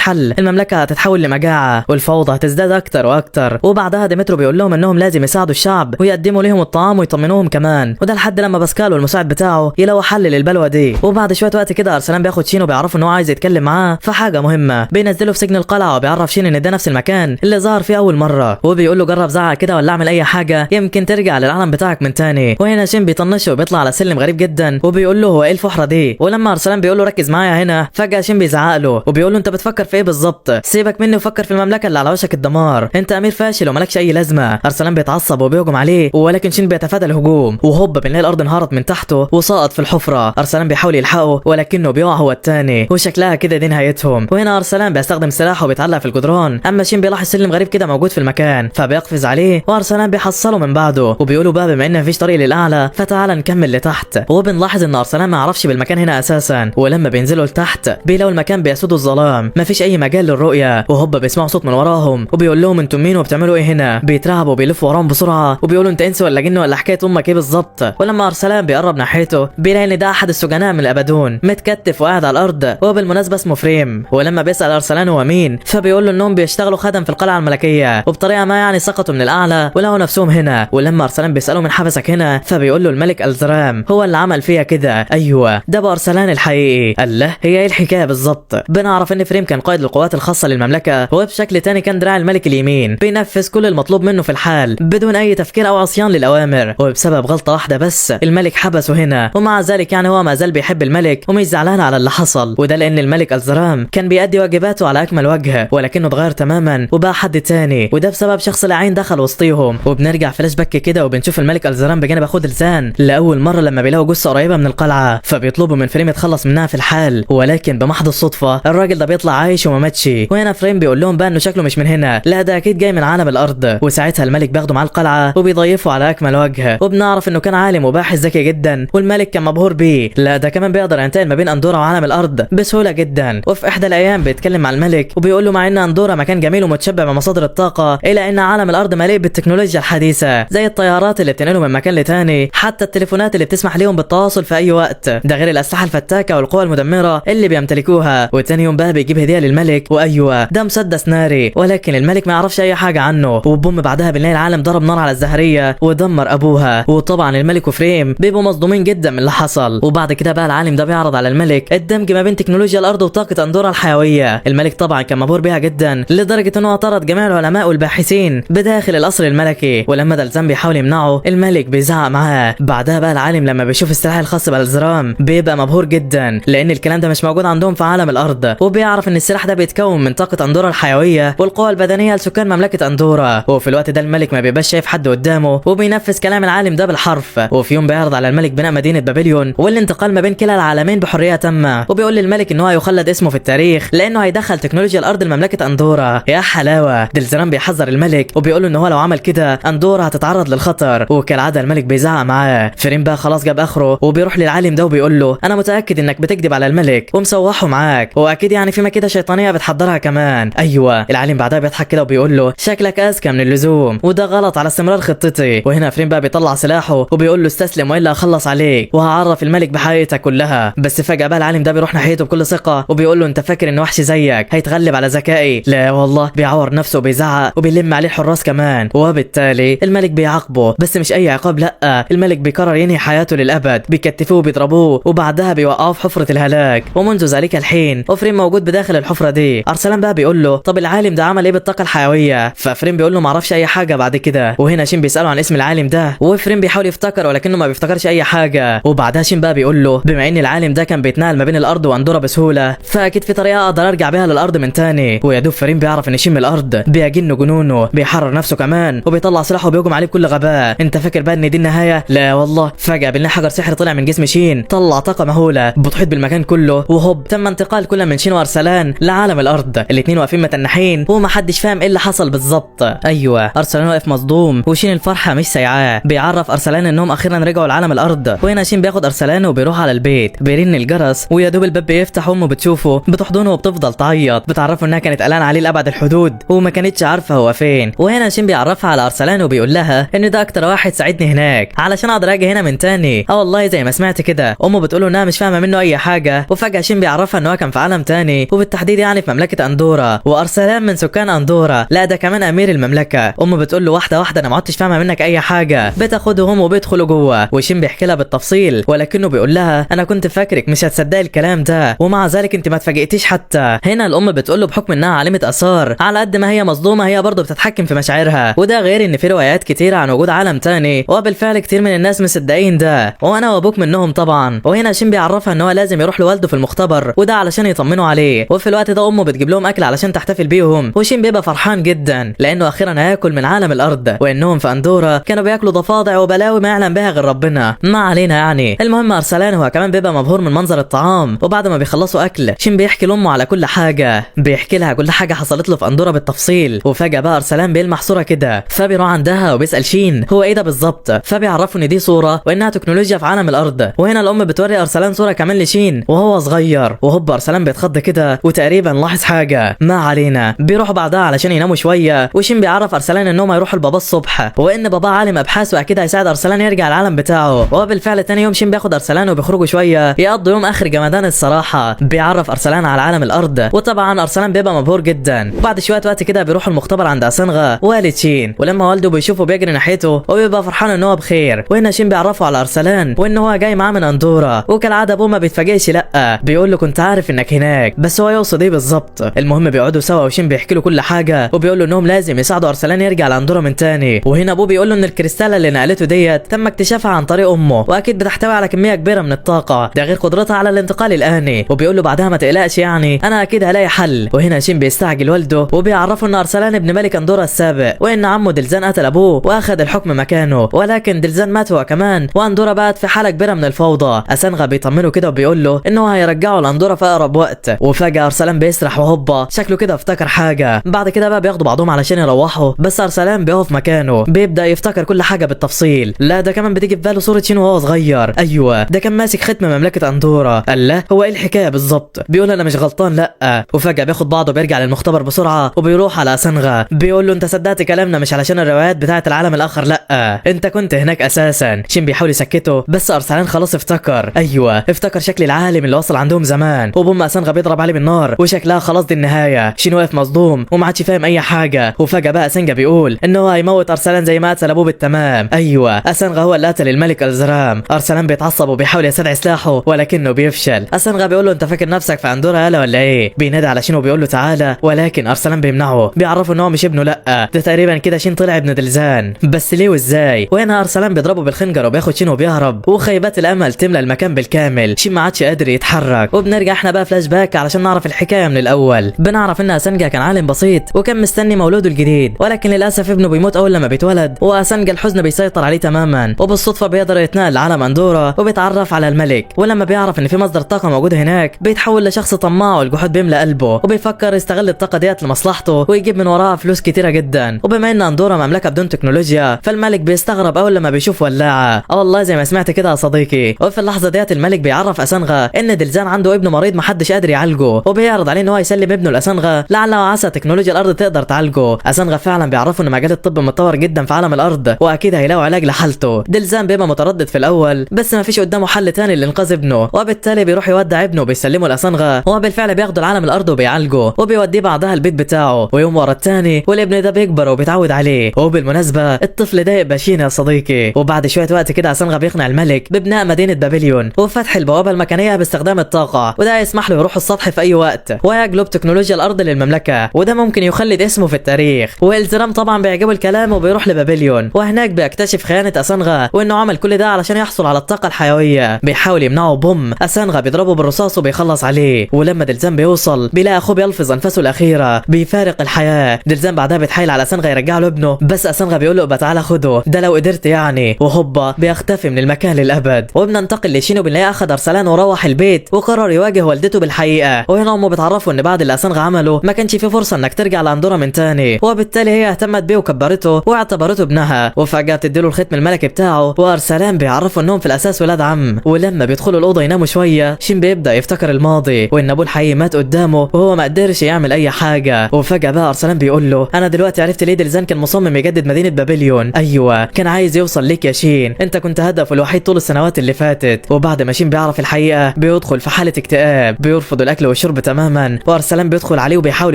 حل المملكه هتتحول لمجاعه والفوضى هتزداد اكتر واكتر. وبعدها ديمترو بيقول لهم انهم لازم يساعدوا الشعب ويقدموا لهم الطعام ويطمنوهم كمان، وده لحد لما باسكال والمساعد بتاعه يلاقوا حل للبلوه دي. وبعد شويه وقت كده ارسلان بياخد شين وبيعرفوا ان هو عايز يتكلم معاه في حاجه مهمه. بينزله في سجن القلعه وبيعرف شين ان ده نفس المكان اللي ظهر فيه اول مره، وبيقول له جرب زعق كده ولا اعمل اي حاجه يمكن ترجع للعالم بتاعك من تاني. وهنا شين بيطنشه وبيطلع على سلم غريب جدا وبيقول له هو ايه الفحره دي. ولما ارسلان بيقول له ركز معايا هنا، فجاه شين بيزعق له وبيقول له انت بتفكر في ايه بالظبط؟ سيبك مني وفكر في المملكه اللي على وشك الدمار، انت امير فاشل ومالكش اي لازمه. ارسلان بيتعصب وبيهجم عليه، ولكن شين بيتفادى الهجوم. وهوب بنلاقي الارض انهارت من تحته وسقط في الحفره. ارسلان بيحاول يلحقه ولكنه بيقع هو الثاني، وشكلها كده دي نهايتهم. وهنا ارسلان بيستخدم سلاحه وبيتعلق في الجدران، اما شين بيلاحظ سلم غريب كده موجود في المكان فبيقفز عليه، وارسلان بيحصله من بعده وبيقولوا بقى بما ان مفيش طريق للاعلى فتعال نكمل لتحت. وبنلاحظ ان ارسلان ما يعرفش بالمكان هنا اساسا، ولما بينزلوا لتحت بيلاقوا المكان بيسوده الظلام، مفيش اي مجال للرؤيه. وهوب بيسمعوا صوت من وراهم وبيقول لهم انتم مين وبتعملوا ايه هنا؟ بيترعبوا وبيلفوا وراهم بسرعه وبيقولوا انت انس ولا جن ولا حكايه امك ايه بالظبط. ولما ارسلان بيقرب ناحيته بيلاقي ان ده احد السجناء من الابادون متكتف وقاعد على الارض، وبالمناسبه اسمه فريم. ولما بيسال ارسلان هو مين فبيقول له انهم بيشتغلوا خدم في القلعه الملكيه، وبطريقه ما يعني سقطوا من الاعلى ولقوا نفسهم هنا. ولما ارسلان بيساله من حبسك هنا فبيقول له الملك الزرام هو اللي عمل فيها كده. ايوه ده بقى ارسلان الحقيقي. الله هي ايه الحكايه بالظبط؟ بنعرف ان فريم كان قائد القوات الخاصه للمملكه، وبشكل تاني كان دراع الملك اليمين بينفذ كل المطلوب منه في الحال بدون اي تفكير او عصيان للاوامر. وبسبب غلطه واحده بس الملك حبسه هنا، ومع ذلك يعني هو ما زال بيحب الملك ومش زعلان على اللي حصل. وده لان الملك الزرام كان بيأدي واجباته على اكمل وجه، ولكنه اتغير تماما وبقى حد تاني، وده بسبب شخص لعين دخل وسطيهم. وبنرجع فلاش باك بنحكي كده وبنشوف الملك الزران بجانب اخوه دلزان لاول مره لما بيلاقوا جثه قريبه من القلعه، فبيطلبوا من فريم يتخلص منها في الحال، ولكن بمحض الصدفه الراجل ده بيطلع عايش وما ماتش. وهنا فريم بيقول لهم بقى انه شكله مش من هنا، لا ده اكيد جاي من عالم الارض. وساعتها الملك بياخده معاه القلعه وبيضيفه على اكمل وجه، وبنعرف انه كان عالم وباحث ذكي جدا والملك كان مبهور بيه، لا ده كمان بيقدر ينتقل ما بين اندورا وعالم الارض بسهوله جدا. وفي احدى الايام بيتكلم مع الملك وبيقول له مع ان اندورا مكان جميل ومتشبع بمصادر الطاقه، الا ان عالم الارض مليء بالتكنولوجيا الحديثه زي الطيارات اللي بتنقلهم من مكان لتاني، حتى التليفونات اللي بتسمح ليهم بالتواصل في اي وقت، ده غير الاسلحه الفتاكه والقوى المدمره اللي بيمتلكوها. وتاني يوم بقى بيجيب هديه للملك، وايوه ده مسدس ناري، ولكن الملك ما يعرفش اي حاجه عنه. وبوم بعدها بنلاقي العالم ضرب نار على الزهريه ودمر ابوها، وطبعا الملك وفريم بيبقوا مصدومين جدا من اللي حصل. وبعد كده بقى العالم ده بيعرض على الملك الدمج ما بين تكنولوجيا الارض وطاقه اندورا الحيويه. الملك طبعا كان مبهور بيها جدا لدرجه انه طرد جميع العلماء والباحثين بداخل القصر الملكي، ولما دلزان بيحاول يمنعه الملك بيزعق معاه. بعدها بقى العالم لما بيشوف السلاح الخاص بالزرام بيبقى مبهور جدا لان الكلام ده مش موجود عندهم في عالم الارض، وبيعرف ان السلاح ده بيتكون من طاقه اندورا الحيويه والقوى البدنيه لسكان مملكه اندورا. وفي الوقت ده الملك ما بيبقاش شايف حد قدامه وبينفذ كلام العالم ده بالحرف. وفي يوم بيعرض على الملك بناء مدينه بابليون والانتقال ما بين كلا العالمين بحريه تامه، وبيقول للملك ان هو هيخلد اسمه في التاريخ لانه هيدخل تكنولوجيا الارض لمملكه اندورا. يا حلاوه، دلزران بيحذر الملك وبيقول له ان هو لو عمل كده اندورا هتتعرض للخطر، وكالعاده الملك بيزعق معاه. فريم بقى خلاص جاب اخره وبيروح للعالم ده وبيقول له انا متاكد انك بتكذب على الملك ومسوحه معاك، واكيد يعني في مكيده شيطانيه بتحضرها كمان. ايوه العالم بعدها بيضحك كده وبيقول له شكلك اذكى من اللزوم وده غلط على استمرار خطتي. وهنا فريم بقى بيطلع سلاحه وبيقول له استسلم والا هخلص عليك وهعرف الملك بحقيقتك كلها. بس فجاه بقى العالم ده بيروح ناحيته بكل ثقه وبيقول له انت فاكر ان وحش زيك هيتغلب على ذكائي؟ لا والله، بيعور نفسه وبيزعق وبيلم عليه الحراس كمان، وبالتالي الملك بيعاقبه. بس مش اي عقاب، لا الملك بيقرر ينهي حياته للابد، بيكتفوه وبيضربوه وبعدها بيوقعوه في حفره الهلاك. ومنذ ذلك الحين وفريم موجود بداخل الحفره دي. ارسلان بقى بيقول له طب العالم ده عمل ايه بالطاقه الحيويه؟ ففريم بيقول له ما اعرفش اي حاجه بعد كده. وهنا شين بيساله عن اسم العالم ده وفريم بيحاول يفتكر ولكنه ما بيفتكرش اي حاجه. وبعدها شين بقى بيقول له بما ان العالم ده كان بيتنقل ما بين الارض واندورا بسهوله فاكيد في طريقه اقدر ارجع بيها للارض من تاني. ويا دوب فريم بيعرف ان شين من الارض بيجن جنونه، بيحرر نفسه كمان وبيطلع سلاحه وبيهجم عليه بكل غباء. انت فاكر بقى ان دي النهايه؟ لا والله، فجاه بنلاقي حجر سحر طلع من جسم شين طلع طاقه مهوله بتحيط بالمكان كله، وهوب تم انتقال كل من شين وارسلان لعالم الارض. الاثنين واقفين متنحين ومحدش فاهم ايه اللي حصل بالظبط. ايوه ارسلان واقف مصدوم وشين الفرحه مش سايعاه. بيعرف ارسلان انهم اخيرا رجعوا لعالم الارض. وهنا شين بياخد ارسلان وبيروح على البيت، بيرن الجرس ويا دوب الباب بيفتح امه بتشوفه بتحضنه وبتفضل تعيط، بتعرفه انها كانت قلقانه عليه لابعد الحدود وما كانتش عارفه هو فين. وهنا شين بيعرفها على ارسلان وبيقول لها ان ده اكتر واحد ساعدني هناك علشان اقدر اجي هنا من تاني. والله زي ما سمعت كده. امه بتقوله انها مش فاهمه منه اي حاجه، وفجاه شين بيعرفها ان هو كان في عالم تاني وبالتحديد يعني في مملكه اندورا، وارسلان من سكان اندورا، لا ده كمان امير المملكه. امه بتقول له واحده واحده انا ما عدتش فاهمه منك اي حاجه. بتاخدهم وبيدخلوا جوه وشين بيحكي لها بالتفصيل، ولكنه بيقول لها انا كنت فاكرك مش هتصدقي الكلام ده ومع ذلك انت ما اتفاجئتيش حتى. هنا الام بتقول له بحكم انها عالمه اثار على قد ما هي مصدومه هي برضه بتتحكم في مشاعرها، وده غير ان في روايات كتيره عن وجود عالم تاني وبالفعل كتير من الناس مصدقين ده وانا وابوك منهم طبعا. وهنا شين بيعرفها ان هو لازم يروح لوالده في المختبر وده علشان يطمنوا عليه. وفي الوقت ده امه بتجيب لهم اكل علشان تحتفل بيهم، وشين بيبقى فرحان جدا لانه اخيرا هياكل من عالم الارض، وانهم في اندورا كانوا بياكلوا ضفادع وبلاوي ما يعلم بها غير ربنا. ما علينا يعني. المهم ارسلان هو كمان بيبقى مبهور من منظر الطعام، وبعد ما بيخلصوا اكل شين بيحكي لامه على كل حاجه، بيحكي لها كل حاجه حصلت له في اندورا بالتفصيل. وفجاه بقى ارسلان بيلمح صوره كده فبيروح عندها وبيسال شين هو ايه ده بالظبط، فبيعرفوا ان دي صوره وانها تكنولوجيا في عالم الارض. وهنا الام بتوري ارسلان صوره كمان لشين وهو صغير، وهوب ارسلان بيتخض كده وتقريبا لاحظ حاجه. ما علينا. بيروحوا بعدها علشان يناموا شويه، وشين بيعرف ارسلان انهم هيروحوا لبابا الصبح وان بابا عالم ابحاث واكيد هيساعد ارسلان يرجع العالم بتاعه. وبالفعل تاني يوم شين بياخد ارسلان وبيخرجوا شويه يقضوا يوم اخر جمدان الصراحه. بيعرف ارسلان على عالم الارض وطبعا ارسلان بيبقى مبهور جدا. وبعد شويه وقت كده بيروحوا المختبر عند اسانغا والد شين، ولما والده بيشوفه بيجري ناحيته وبيبقى فرحان ان هو بخير. وهنا شين بيعرفه على ارسلان وان هو جاي معاه من اندورا، وكالعاده ابوه ما بيتفاجئش، لا بيقول له كنت عارف انك هناك بس هو يقصد ايه بالظبط. المهم بيقعدوا سوا وشين بيحكي له كل حاجه وبيقول له انهم لازم يساعدوا ارسلان يرجع لاندورا من تاني. وهنا ابوه بيقول له ان الكريستاله اللي نقلته ديت تم اكتشافها عن طريق امه واكيد بتحتوي على كميه كبيره من الطاقه، ده غير قدرتها على الانتقال الاني. وبيقول له بعدها ما تقلقش يعني انا اكيد هلاقي حل. وهنا شين بيستعجل والده وبيعرفه ان ارسلان ابن ملك اندورا السابق وان عمه دلزان قتل ابوه واخد الحكم مكانه، ولكن دلزان مات هو كمان، واندورا بقت في حاله كبيره من الفوضى. اسانغا بيطمنه كده وبيقول له انه هيرجعه لاندورا في اقرب وقت. وفجاه ارسلان بيسرح وهوبا شكله كده افتكر حاجه. بعد كده بقى بياخدوا بعضهم علشان يروحوا، بس ارسلان بيقف مكانه بيبدا يفتكر كل حاجه بالتفصيل. لا ده كمان بتيجي في باله صوره شين وهو صغير، ايوه ده كان ماسك ختم مملكه اندورا. الله هو ايه الحكايه بالظبط؟ بيقول انا مش غلطان لا. وفجاه بياخد بعضه بيرجع للمختبر بسرعه وبيروح على اسانغا بيقول له انت صدقت كلامنا مش علشان الروايات بتاعه العالم الاخر، لا انت كنت هناك اساسا. شين بيحاول يسكته بس ارسلان خلاص افتكر، ايوه افتكر شكل العالم اللي وصل عندهم زمان، وبوم اسانغا بيضرب عليه بالنار وشكلها خلاص دي النهايه. شين واقف مصدوم وما عادش فاهم اي حاجه. وفجاه بقى اسانغا بيقول ان هو هيموت ارسلان زي ما قتل ابوه بالتمام. ايوه اسانغا هو اللي قتل الملك الزرام. ارسلان بيتعصب وبيحاول يستدعي سلاحه ولكنه بيفشل. اسانغا بيقول له انت فاكر نفسك في اندورا يالا ولا ايه؟ بينادي على شين وبيقول له تعالى، ولكن ارسلان بيمنعه، بيعرفه ان هو مش ابنه، لا ده تقريبا كده شين طلع ابن دلزان، بس ليه وازاي؟ وهنا ارسلان بيضربه بالخنجر وبياخد شين وبيهرب، وخيبات الامل تملى المكان بالكامل. شين ما عادش قادر يتحرك. وبنرجع احنا بقى فلاش باك علشان نعرف الحكايه من الاول. بنعرف ان اسانغا كان عالم بسيط وكان مستني مولوده الجديد، ولكن للاسف ابنه بيموت اول لما بيتولد، واسانغا الحزن بيسيطر عليه تماما. وبالصدفه بيقدر يتنقل لعالم اندورا وبيتعرف على الملك، ولما بيعرف ان في مصدر طاقه موجود هناك بيتحول لشخص طماع والجحود بيملى قلبه، وبيفكر يستغل الطاقه ديت لمصلحته ويجيب من وراها فلوس كتيره جدا. وبما ان اندورا مملكه بدون تكنولوجيا فالملك بيستغرب اول لما بيشوف ولاعه. والله زي ما سمعت كده يا صديقي. وفي اللحظه ديت الملك بيعرف اسانغا ان دلزان عنده ابن مريض محدش قادر يعالجه، وبيعرض عليه ان هو يسلم ابنه لاسانغا لعل وعسى تكنولوجيا الارض تقدر تعالجه. اسانغا فعلا بيعرفوا ان مجال الطب متطور جدا في عالم الارض واكيد هيلاقوا علاج لحالته. دلزان بيبقى متردد في الاول بس ما فيش قدامه حل تاني لانقاذ ابنه، وبالتالي بيروح يودع ابنه وبيسلمه لاسانغا، وبالفعل بياخده لعالم الارض وبيعالجه وبيوديه بعدها البيت بتاعه، ويوم ورا التاني والابن ده بيكبر وبيتعود عليه. وبالمناسبه الطفل ده يبقى شين يا صديقي. وبعد شويه وقت كده اسانغا بيقنع الملك ببناء مدينه بابليون وفتح البوابه المكانيه باستخدام الطاقه، وده يسمح له يروح السطح في اي وقت ويجلب تكنولوجيا الارض للمملكه، وده ممكن يخلد اسمه في التاريخ. والزرام طبعا بيعجبه الكلام وبيروح لبابليون، وهناك بيكتشف خيانه اسانغا وانه عمل كل ده علشان يحصل على الطاقه الحيويه. بيحاول يمنعه بوم اسانغا بيضربه بالرصاص وبيخلص عليه. ولما دلزان بيوصل بيلاقي اخوه بيلفظ انفاسه الاخيره بيفارق الحياه. دلزان بعدها بيتحايل على اسانغا يرجع له ابنه، بس اسانغا بيقول له تعالى خده ده لو قدرت يعني، وهوبا بيختفي من المكان للابد. وبننتقل لشين وبنلاقيه اخد ارسلان وروح البيت وقرر يواجه والدته بالحقيقه. وهنا امه بتعرفه ان بعد اللي اسانغا عمله ما كانش في فرصه انك ترجع لاندورا من تاني، وبالتالي هي اهتمت بيه وكبرته واعتبرته ابنها. وفجاه بتديله الختم الملكي بتاعه، وارسلان بيعرفوا انهم في الاساس ولاد عم. ولما بيدخلوا الاوضه يناموا شويه شين بيبدا يفتكر الماضي وان ابوه الحقيقي مات قدامه وهو ما قدرش يعمل اي حاجه. وفجاه بقى ارسلان بيقول له انا دلوقتي عرفت ليه دلزان كان مصمم يجدد مدينه بابليون. ايوه كان عايز يوصل ليك يا شين، انت كنت هدفه الوحيد طول السنوات اللي فاتت. وبعد ما شين بيعرف الحقيقه بيدخل في حاله اكتئاب، بيرفض الاكل والشرب تماما. وارسلان بيدخل عليه وبيحاول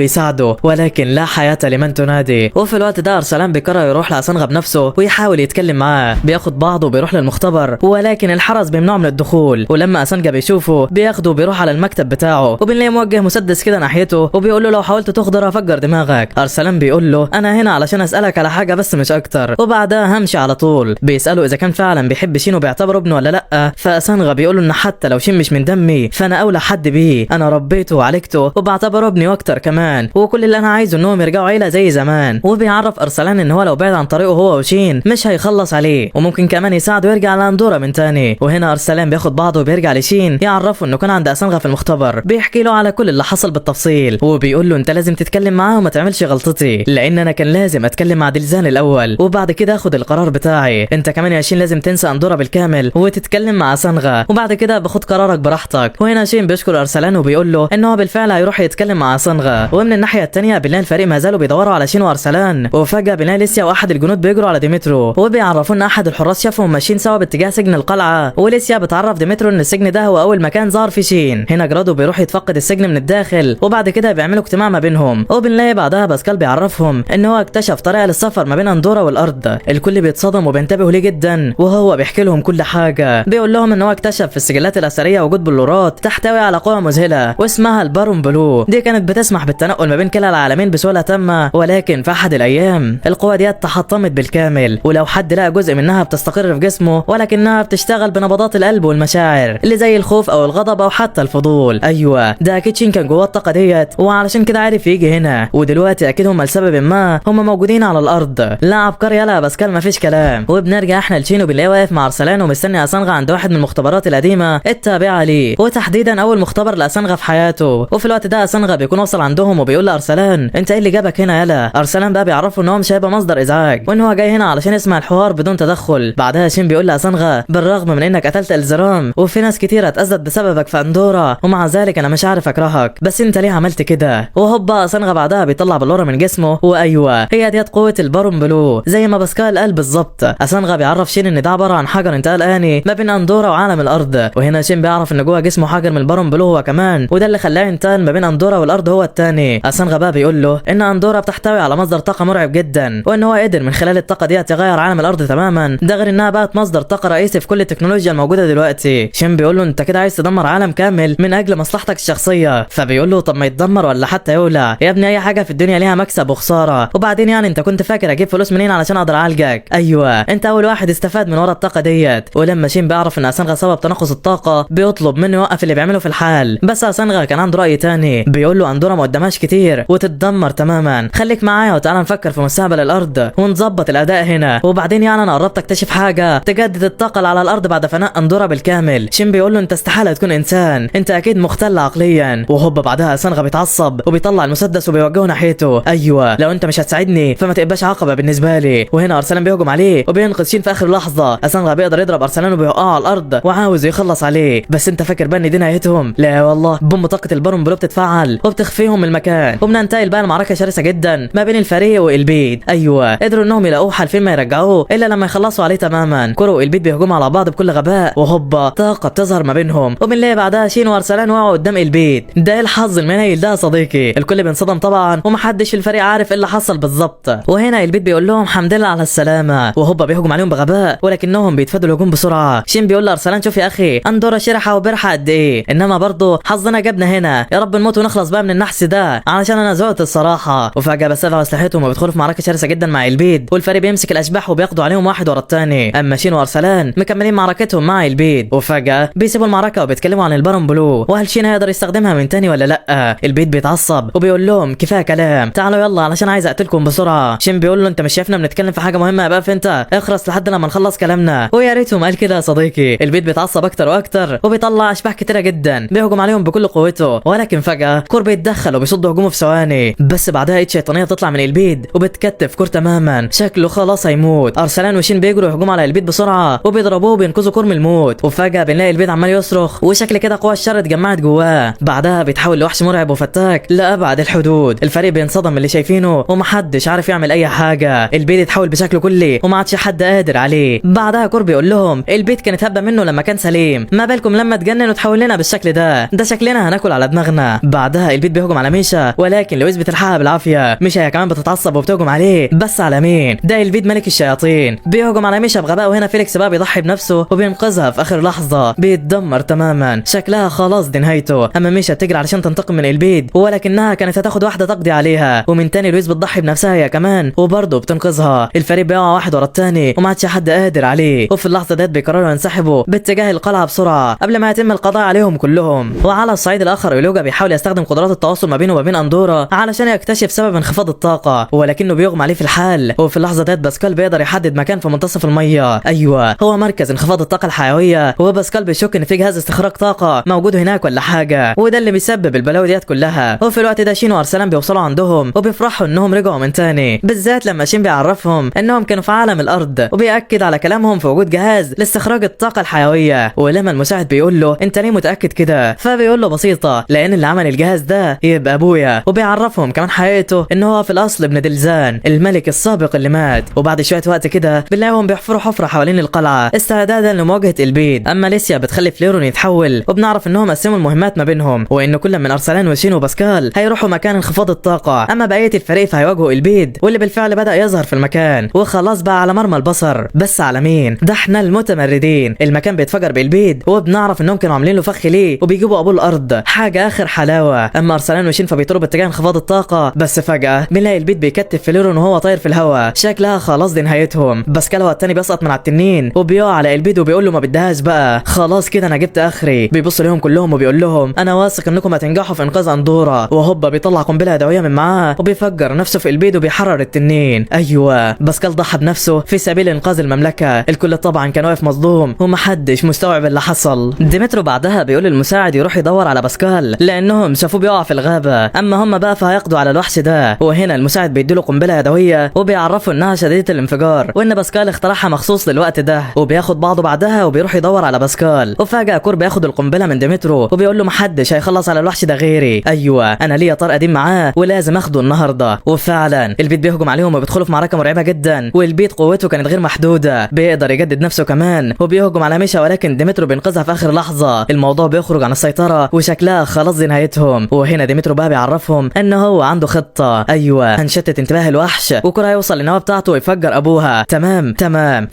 يساعده ولكن لا حياه لمن تنادي. وفي الوقت ده ارسلان بيقرر يروح لاسانغا بنفسه ويحاول يتكلم معاه. بياخد بعضه وبيروح للمختبر ولكن الحرس بيمنعه من الدخول. ولما اسانغا بيشوفه بياخده وبيروح على المكتب بتاعه، وبنلاقيه موجه مسدس كده ناحيته وبيقول له لو حاولت تخضر هفجر دماغك. ارسلان بيقول له انا هنا علشان اسالك على حاجه بس مش اكتر، وبعدها همشي على طول. بيساله اذا كان فعلا بيحب شين وبيعتبره ابنه ولا لا. فاسانغا بيقول له ان حتى لو شين مش من دمي فانا اولى حد بيه، انا ربيته وعالجته وبعتبره ابني واكتر كمان، وكل اللي انا عايزه انهم يرجعوا عيله زي زمان. وبيعرف ارسلان ان هو لو بعد عن طريقه هو وشين مش هيخلص عليه وممكن كمان يساعده يرجع لاندورا من تاني. وهنا ارسلان بياخد بعضه وبيرجع لشين يعرفه انه كان عند اسانغا في المختبر، بيحكي له على كل اللي حصل بالتفصيل وبيقول له انت لازم تتكلم معاه وما تعملش غلطتي، لان انا كان لازم اتكلم مع دلزان الاول وبعد كده اخد القرار بتاعي. انت كمان يا شين لازم تنسى اندورا بالكامل وتتكلم مع اسانغا وبعد كده باخد قرارك براحتك. وهنا شين بيشكر ارسلان وبيقول له ان هو بالفعل هيروح يتكلم مع اسانغا. ومن الناحيه الثانيه بنلاقي الفريق ما زالوا بيدوروا على شين وارسلان، وفجاه بنلاقي ليسيا واحد الجنود بيجروا على ديمترو وبيعرفوا ان احد الحراس شافهم ماشيين سوا باتجاه سجن القلعه. وليسيا بتعرف ديمترو ان السجن ده هو اول مكان ظهر فيه شين. هنا جرادو بيروح يتفقد السجن من الداخل وبعد كده بيعملوا اجتماع ما بينهم، وبنلاقي بعدها باسكال بيعرفهم ان هو اكتشف طريقه للسفر ما بين اندورا والارض. الكل بيتصدم وبينتبهوا ليه جدا وهو بيحكي لهم كل حاجه. بيقول لهم ان هو اكتشف في السجلات الاثريه وجود بلورات تحتوي على قوه مذهله واسمها البارون بلو. دي كانت بتسمح بالتنقل ما بين كلا العالمين بسهوله تامه، ولكن في احد الايام القوه دي تحطمت بالكامل، ولو حد لقى جزء منها بتستقر في جسمه ولكنها بتشتغل بنبضات القلب والمشاعر اللي زي الخوف او الغضب او حتى الفضول. ايوه ده اكيد شين كان جواه الطاقه ديت وعلشان كده عارف يجي هنا، ودلوقتي اكيد هم لسبب ما هم موجودين على الارض. لعب افكار يلا يا باسكال مفيش كلام. وبنرجع احنا لشين وبنلاقيه واقف مع ارسلان ومستني اسانغا عند واحد من المختبرات القديمه التابعه ليه، وتحديدا اول مختبر لاسانغا في حياته. وفي الوقت ده اسانغا بيكون وصل عندهم وبيقول لارسلان انت ايه اللي جابك هنا يلا. ارسلان بقى بيعرفه ان هو مش هيبقى مصدر ازعاج وان هو جاي هنا علشان يسمع الحوار بدون تدخل. بعدها شين بيقول لاسانغا بالرغم من انك قتلت الزرام وفي ناس كتير اتأذت بسببك في اندورا ومع ذلك انا مش عارف اكرهك، بس انت ليه عملت كده؟ وهوبا اسانغا بعدها بيطلع بلورة من جسمه، وايوه هي ديت قوه البارون بلو زي ما باسكال قال بالظبط. اسانغا بيعرف شين ان ده عباره عن حجر انتقال اني ما بين اندورا وعالم الارض، وهنا شين بيعرف ان جوه جسمه حجر من البارون بلو هو كمان، وده اللي خلاه ينتقل ما بين اندورا والارض هو الثاني. اسانغا بقى بيقول له ان اندورا بتحتوي على مصدر طاقه مرعب جدا، وان هو قدر من خلال الطاقه دي يغير عالم الارض تماما، ده غير انها بقت مصدر طاقه رئيسي في كل التكنولوجيا الموجوده دلوقتي. شين بيقول له انت كده عايز تدمر عالم كامل من اجل مصلحتك الشخصيه، فبيقول له طب ما يتدمر ولا حتى يولع يا ابني، اي حاجه في الدنيا ليها مكسب وخساره، وبعدين يعني انت كنت فاكر اجيب فلوس منين علشان اقدر اعالجك؟ ايوه انت اول واحد استفاد من ورا الطاقه ديت. ولما شين بيعرف ان اسانغا سبب تناقص الطاقه بيطلب منه يوقف اللي بيعمله في الحال، بس اسانغا كان عنده راي تاني، بيقول له اندورا ما قدامهاش كتير وتتدمر تماما، خليك معايا وتعالى نفكر في مستقبل الارض ونظبط الاداء هنا، وبعدين يعني انا قربت اكتشف حاجه تجدد الطاقه اللي على الارض بعد فناء اندورا بالكامل. شين بيقول له انت استحاله تكون انسان، انت اكيد مختل عقليا. وهوب بعدها اسانغا بيتعصب وبيطلع المسدس وبيوجهه ناحيته، ايوه لو انت مش هتساعدني فما تبقاش عقبه بالنسبه لي. وهنا ارسلان بيهجم عليه وبينقذ شين في اخر لحظه. اسانغا بيقدر يضرب ارسلان وبيوقعه على الارض وعاوز يخلص عليه، بس انت فاكر بقى ان دي نهايتهم؟ لا والله، بوم طاقه البارون بلو بتتفعل وبتخفيهم من المكان، وبننتقل بقى لمعركه شرسه جدا ما بين الفريق والبيت. ايوه قدروا انهم يلاقوه حالفين ما يرجعوه الا لما يخلصوا عليه تماما. كورو والبيت بيهجموا على بعض بكل غباء، وهوبا طاقه بتظهر ما بينهم، وبنلاقي بعدها شين وارسلان وقعوا قدام البيت. ده ايه الحظ المنيل ده يا صديقي؟ الكل بينصدم طبعا ومحدش في الفريق عارف ايه اللي حصل بالظبط. وهنا البيت بيقول لهم الحمد لله على السلامه، وهوبا بيهجم عليهم بغباء ولكنهم بيتفادوا الهجوم بسرعه. شين بيقول لارسلان شوف يا اخي اندورا شرحه وبرحه قد ايه، انما برضه حظنا جابنا هنا، يا رب نموت ونخلص بقى من النحس ده علشان انا زهقت الصراحه. وفجاه بيستدعوا اسلحتهم وبيدخلوا في معركه شرسه جدا مع البيت، والفريق بيمسك الاشباح وبياخدوا عليهم واحد ورا الثاني. اما شين وارسلان مكملين معركتهم مع البيت، وفجاه بيسيبوا المعركه وبيتكلموا عن البارون بلو وهل شين هيقدر يستخدمها من تاني ولا لا. البيت بيتعصب وبيقول لهم كفايه كلام، تعالوا يلا علشان عايز اقتلكم بسرعه. شين بيقول له انت مش شايفنا بنتكلم في حاجه مهمه يا بقى، انت اخرس لحد لما نخلص كلامنا. ويا ريتهم قال كده يا صديقي. البيت بيتعصب اكتر واكتر وبيطلع اشباح كتيره جدا بيهجم عليهم بكل قوته، ولكن فجاه كور بيتدخل وبيصد هجومه في ثواني، بس بعدها ايد شيطانيه بتطلع من البيت وبتكتف كور تماما، شكله خلاص هيموت. ارسلان وشين بيجروا يهجموا على البيت بسرعه وبيضربوه وبينقذوا كور من الموت، وفجاه بنلاقي البيت عمال يصرخ وشكل كده قوى الشر اتجمعت جواه. بعدها بيتحول لوحش مرعب وفتاك لابعد الحدود. الفريق بينصدم من اللي شايفينه ومحدش عارف يعمل اي حاجه. البيت اتحول بشكل كلي وما عادش حد قادر عليه. بعدها كور بيقول لهم البيت كانت هبه منه لما كان سليم، ما بالكم لما اتجنن وتحول لنا بالشكل ده شكلنا هناكل على دماغنا. بعدها البيت بيهجم على ميشا، ولكن لويس بتلحقها بالعافيه. ميشا هي كمان بتتعصب وبتهجم عليه، بس على مين؟ ده البيت ملك الشياطين بيهجم على ميشا بغباء، وهنا فيليكس بقى بيضحي بنفسه وبينقذها في اخر لحظه. بيتدمر تماما، شكلها خلاص دي نهايته. اما ميشا بتجري علشان تنتقم من البيت، ولكنها كانت هتاخد واحده تقضي عليها، ومن تاني لويس بتضحي بنفسها هي كمان وبرضه بتنقذها. الفريق بيقع واحد ورا التاني وما عادش حد قادر عليه، وفي اللحظه ديت بيقرروا ينسحبوا باتجاه القلعه بسرعه قبل ما يتم القضاء عليهم كلهم. وعلى الصعيد الاخر ايلوجا بيحاول يستخدم قدرات التواصل ما بينه وما بين اندورا علشان يكتشف سبب انخفاض الطاقه، ولكنه بيغمى عليه في الحال. وفي اللحظه ديت باسكال بيقدر يحدد مكان في منتصف الميه، ايوه هو مركز انخفاض الطاقه الحيويه، وباسكال بيشك ان في جهاز استخراج طاقه موجود هناك ولا حاجه، وده اللي بيسبب البلاوي ديت كلها. وفي الوقت ده شين وارسلان بيوصلوا عندهم وبيفرحوا انهم رجعوا من تاني، بالذات لما شين بيعرفهم انهم كانوا في عالم الارض، وبيأكد على كلامهم في وجود جهاز لاستخراج الطاقه الحيويه. ولما المساعد بيقول له انت ليه متأكد كده؟ فبيقول له بسيطه لان اللي عمل الجهاز ده يبقى ابويا، وبيعرفهم كمان حقيقته ان هو في الاصل ابن دلزان الملك السابق اللي مات. وبعد شويه وقت كده بنلاقيهم بيحفروا حفره حوالين القلعه استعدادا لمواجهه البيت. اما ليسيا بتخلي فليرون يتحول، وبنعرف انهم قسموا المهمات ما بينهم، وان كل من ارسلان وشين وباسكال هيروحوا مكان انخفاض الطاقه، اما بقيه الفريق فهيواجهوا البيت واللي بالفعل بدا يظهر في المكان، وخلاص بقى على مرمى البصر. بس على مين؟ ده احنا المتمردين. المكان بيتفجر بالبيت، وبنعرف انهم كانوا عاملين له فخ ليه وبيجيبوا ابو الارض، حاجه اخر حلاوه. اما ارسلان وشين فبيطيروا باتجاه انخفاض الطاقه، بس فجاه بنلاقي البيت بيكتف فليرون وهو طاير في الهواء، شكلها خلاص دي نهايتهم. باسكال هو التاني بيسقط من على التنين وبيقع على البيت وبيقول له ما بدهاش بقى، خلاص كده انا جبت اخري. بيبص لهم كلهم وبيقول لهم انا واثق انكم هتنجحوا في انقاذ اندورا، وهوبا بيطلع قنبله يدويه من معاه وبيفجر نفسه في البيت وبيحرر التنين. ايوه ايوه باسكال ضحى بنفسه في سبيل انقاذ المملكه. الكل طبعا كان واقف مصدوم ومحدش مستوعب اللي حصل. ديمترو بعدها بيقول للمساعد يروح يدور على باسكال لانهم شافوه بيقع في الغابه، اما هم بقى فهيقضوا على الوحش ده. وهنا المساعد بيديله قنبله يدويه وبيعرفه انها شديده الانفجار وان باسكال اخترعها مخصوص للوقت ده، وبياخد بعضه بعدها وبيروح يدور على باسكال. وفجاه كور بياخد القنبله من ديمترو وبيقول له محدش هيخلص على الوحش ده غيري. ايوه انا ليا طار قديم معاه ولازم اخده النهارده. وفعلا البيت بيهجم عليهم وبيدخلوا في معركه مرعبه جدا، والبيت قوته كانت غير محدوده، بيقدر يجدد نفسه كمان وبيهجم على ميشا، ولكن ديمترو بينقذها في اخر لحظه. الموضوع بيخرج عن السيطره وشكلها خلاص دي نهايتهم. وهنا ديمترو بقى بيعرفهم ان هو عنده خطه. ايوه هنشتت انتباه الوحش وكور هيوصل للنواه بتاعته ويفجر ابوها. تمام.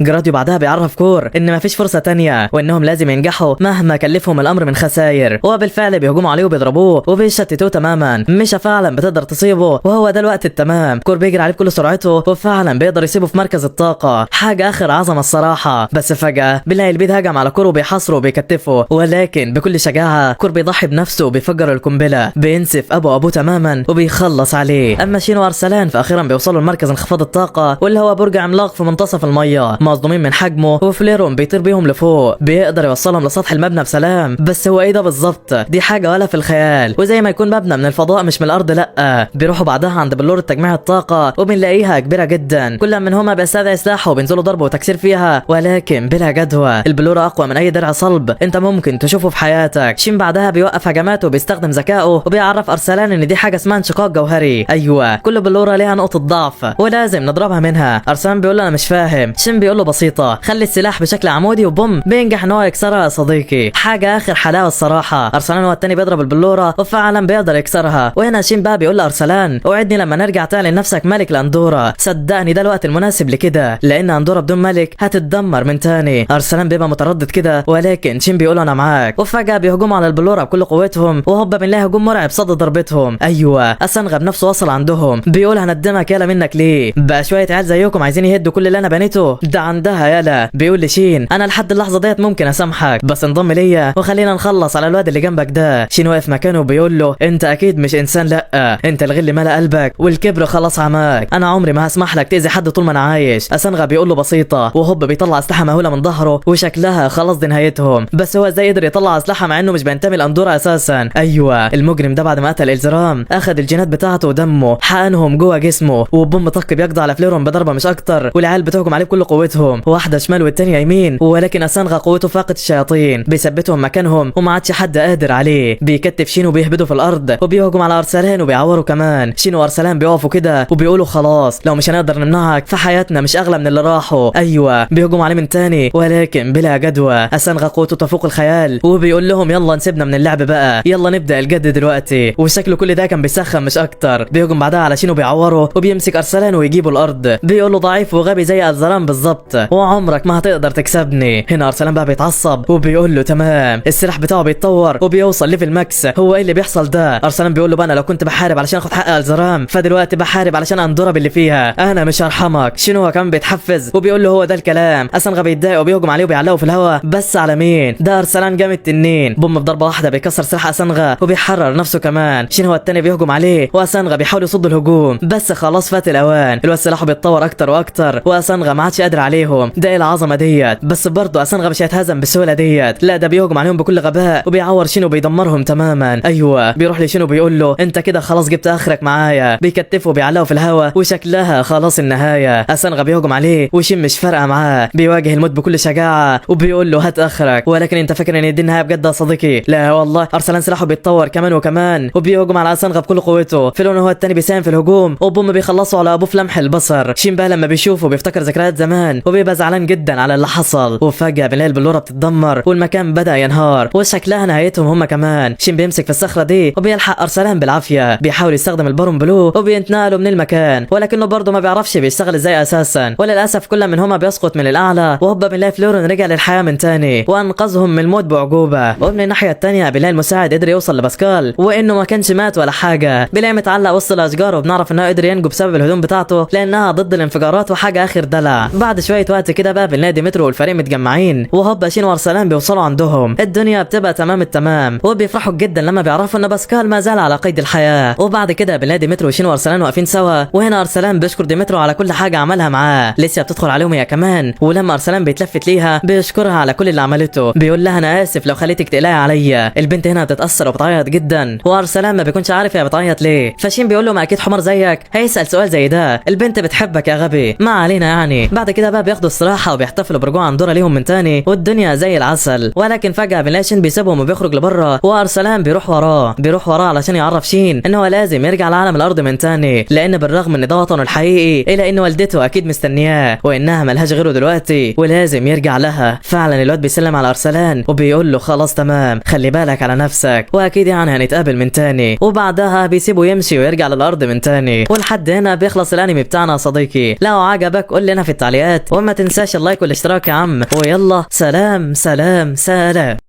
جراديو بعدها بيعرف كور ان مفيش فرصه تانية وانهم لازم ينجحوا مهما كلفهم الامر من خسائر. وبالفعل بيهجموا عليه وبيضربوه وبيشتتوه تماما. ميشا فعلا بتقدر تصيبه وهو ده الوقت التمام. كور بيجري عليه بكل سرعته وفعلا بيقدر يسيبه في مركز الطاقه، حاجه اخر عظمه الصراحه. بس فجاه بنلاقي البيت هجم على كور وبيحاصره وبيكتفه، ولكن بكل شجاعه كور بيضحي بنفسه وبيفجر القنبله، بينسف ابوه تماما وبيخلص عليه. اما شين وارسلان فاخيرا بيوصلوا لمركز انخفاض الطاقه واللي هو برج عملاق في منتصف الميه، مصدومين من حجمه وفليرون بيطير بيهم لفوق، بيقدر يوصلهم لسطح المبنى بسلام. بس هو ايه ده بالظبط؟ دي حاجه ولا في الخيال، وزي ما يكون مبنى من الفضاء مش من الارض. لا بيروحوا بعدها عند بلور تجميع الطاقه وبنلاقيها كبيره جدا، كل منهما بيستدعي سلاحه وبينزلوا ضرب وتكسير فيها ولكن بلا جدوى. البلور اقوى من اي درع صلب انت ممكن تشوفه في حياتك. شين بعدها بيوقف هجماته وبيستخدم ذكائه وبيعرف ارسلان ان دي حاجه اسمها انشقاق جوهري. ايوه كل بلوره ليها نقطه ضعف ولازم نضربها منها. ارسلان بيقول له انا مش فاهم. شين بيقول له بسيطه، خلي السلاح بشكل عمودي وبوم بينجح ان هو يكسرها يا صديقي. حاجه اخر حلاوه الصراحه. ارسلان هو التاني بيضرب البلوره وفعلا بيقدر يكسرها. وهنا شين بقى بيقول لارسلان اوعدني لما نرجع تعلن نفسك ملك لاندورا. صدقني ده الوقت المناسب لكده، لان اندورا بدون ملك هتتدمر من تاني. ارسلان بيبقى متردد كده ولكن شين بيقول انا معاك. وفجاه بيهجموا على البلوره بكل قوتهم وهوبا بنلاقي هجوم مرعب صد ضربتهم. ايوه اسنغ بنفسه وصل عندهم، بيقول هندمك يالا منك ليه؟ بقى شويه عيال زيكم عايزين يهدوا كل اللي انا بنيته ده عندها يالا. بيقول لشين انا لحد اللحظه ديت ممكن اسامحك بس انضم ليا وخلينا نخلص على الواد اللي جنبك ده. شين واقف مكانه وبيقول له انت اكيد مش انسان، لا انت الغل ملا قلبك والكبر خلاص عماك، انا عمري ما هسمح لك تاذي حد طول ما انا عايش. اسنغ بيقول له بسيطه وهوب بيطلع اسلحه مهوله من ظهره وشكلها خلاص دي نهايتهم. بس هو ازاي قدر يطلع اسلحه مع انه مش بينتمي لاندورا اساسا؟ ايوه المجرم ده بعد ما قتل الزرام اخذ الجينات بتاعته ودمه حقنهم جوه جسمه، وبوم طق بيقضي على فليرون بضربه مش اكتر، والعيال بتهجم عليه بكل قوتهم، واحده شمال والتانيه يمين، ولكن اسانغا قوته فاقت الشياطين بيثبتهم مكانهم وما عادش حد قادر عليه. بيكتف شين وبيهبده في الارض وبيهجم على ارسلان وبيعوره كمان. شين وارسلان بيقفوا كده وبيقولوا خلاص لو مش هنقدر نمنعك فحياتنا مش اغلى من اللي راحوا. ايوه بيهجم عليه من تاني ولكن بلا جدوى. اسانغا قوته تفوق الخيال وبيقول لهم يلا نسيبنا من اللعب بقى، يلا نبدا الجد دلوقتي. وشكله كل ده كان بيسخن مش اكتر. بيهجم بعدها على شين وبيعوره وبيمسك ارسلان ويجيبه الارض، بيقول له ضعيف وغبي زي الزرام بالظبط وعمرك ما هتقدر تكسبني. هنا ارسلان بقى بيتعصب وبيقول له تمام. السلاح بتاعه بيتطور وبيوصل ليفل ماكس. هو ايه اللي بيحصل ده؟ ارسلان بيقول له بقى انا لو كنت بحارب علشان اخد حق الزرام فدلوقتي بحارب علشان اندورا باللي فيها، انا مش هرحمك. شنو هو كمان بيتحفز وبيقول له هو ده الكلام. اسنغا بيتضايق وبيهجم عليه وبيعلقه في الهواء، بس على مين؟ ده ارسلان جامد تنين. بوم بضربه واحده بيكسر سلاح اسنغا وبيحرر نفسه كمان. شنو هو التاني بيهجم عليه واسنغا بيحاول يصد الهجوم بس خلاص فات الاوان. الواد سلاحه بيتطور اكتر واكتر واسنغا ما عادش قادر عليهم. ده ايه العظمه ديت؟ بس برضه اسنغا مش هيتهزم بالسهوله ديت، لا ده بيهجم عليهم بكل غباء وبيعور شينو وبيدمرهم تماما. ايوه بيروح لشينو بيقول له انت كده خلاص جبت اخرك معايا، بيكتفه وبيعلقه في الهواء وشكلها خلاص النهايه. اسنغا بيهجم عليه وشين مش فارقه معاه، بيواجه الموت بكل شجاعه وبيقول له هات اخرك. ولكن انت فاكر ان دي النهايه بجد يا صديقي؟ لا والله. ارسلان سلاحه بيتطور كمان وكمان وبيهجم على اسنغا بكل قوته. فيلون هو التاني بيساهم في الهجوم وبوم بيخلصوا على ابوه في لمح البصر. شين بقى لما بيشوفه بيفتكر ذكريات زمان وبيبقى زعلان جدا على اللي حصل. وفجاه بنلاقي البلوره بتتدمر والمكان بدا ينهار وشكلها نهايتهم هم كمان. شين بيمسك في الصخره دي وبيلحق ارسلان بالعافيه، بيحاول يستخدم البارون بلو وبينتقلوا من المكان ولكنه برضه ما بيعرفش بيشتغل ازاي اساسا. وللاسف كل منهما بيسقط من الاعلى وهوبا بنلاقي فلورن رجع للحياه من تاني وانقذهم من الموت بعجوبه. ومن الناحيه الثانيه بنلاقي المساعد قدر يوصل لباسكال وانه ما كانش مات ولا حاجه، بنلاقي متعلق وسط الاشجار وبنعرف انه قدر ينجو بسبب الهدوم بتاعته لانها ضد الانفجارات وحاجه اخر دلع. بعد شويه وقت كده بقى بنلاقي ديمترو والفريق متجمعين وهوبا شين وارسلان بيوصلوا عندهم. الدنيا بتبقى تمام التمام وبيفرحوا جدا لما بيعرفوا ان باسكال ما زال على قيد الحياه. وبعد كده بنلاقي ديمترو وشين وارسلان واقفين سوا وهنا ارسلان بيشكر ديمترو على كل حاجه عملها معاه. ليسيا بتدخل عليهم هي كمان، ولما ارسلان بيتلفت ليها بيشكرها على كل اللي عملته، بيقول لها انا اسف لو خليتك تقلقي عليا. البنت هنا بتتاثر وبتعيط جدا، وارسلان ما بيكونش عارف هي بتعيط ليه. فشين بيقول له ما اكيد حمار زيك هيسال سؤال زي ده، البنت بتحبك يا غبي، ما علينا يعني. بعد كده بقى بياخدوا استراحه وبيحتفلوا برجوع اندورا ليهم من تاني، والدنيا زي العسل. ولكن فجاه بنلاقي شين بيسيبهم وبيخرج لبره، وارسلان بيروح وراه علشان يعرف شين ان هو لازم يرجع لعالم الارض من تاني، لان بالرغم ان ده وطنه الحقيقي الا ان والدته اكيد مستنياه، وانها ملهاش غيره دلوقتي ولازم يرجع لها. فعلا الواد بيسلم على ارسلان وبيقول له خلاص تمام، خلي بالك على نفسك، واكيد يعني هنتقابل من تاني. وبعدها بيسيبه يمشي ويرجع للارض من تاني. ولحد هنا بيخلص الانمي بتاعنا يا صديقي. لو عجبك قول لنا في التعليقات، وما تنساش اللايك والاشتراك يا عم، ويلا سلام سلام سلام.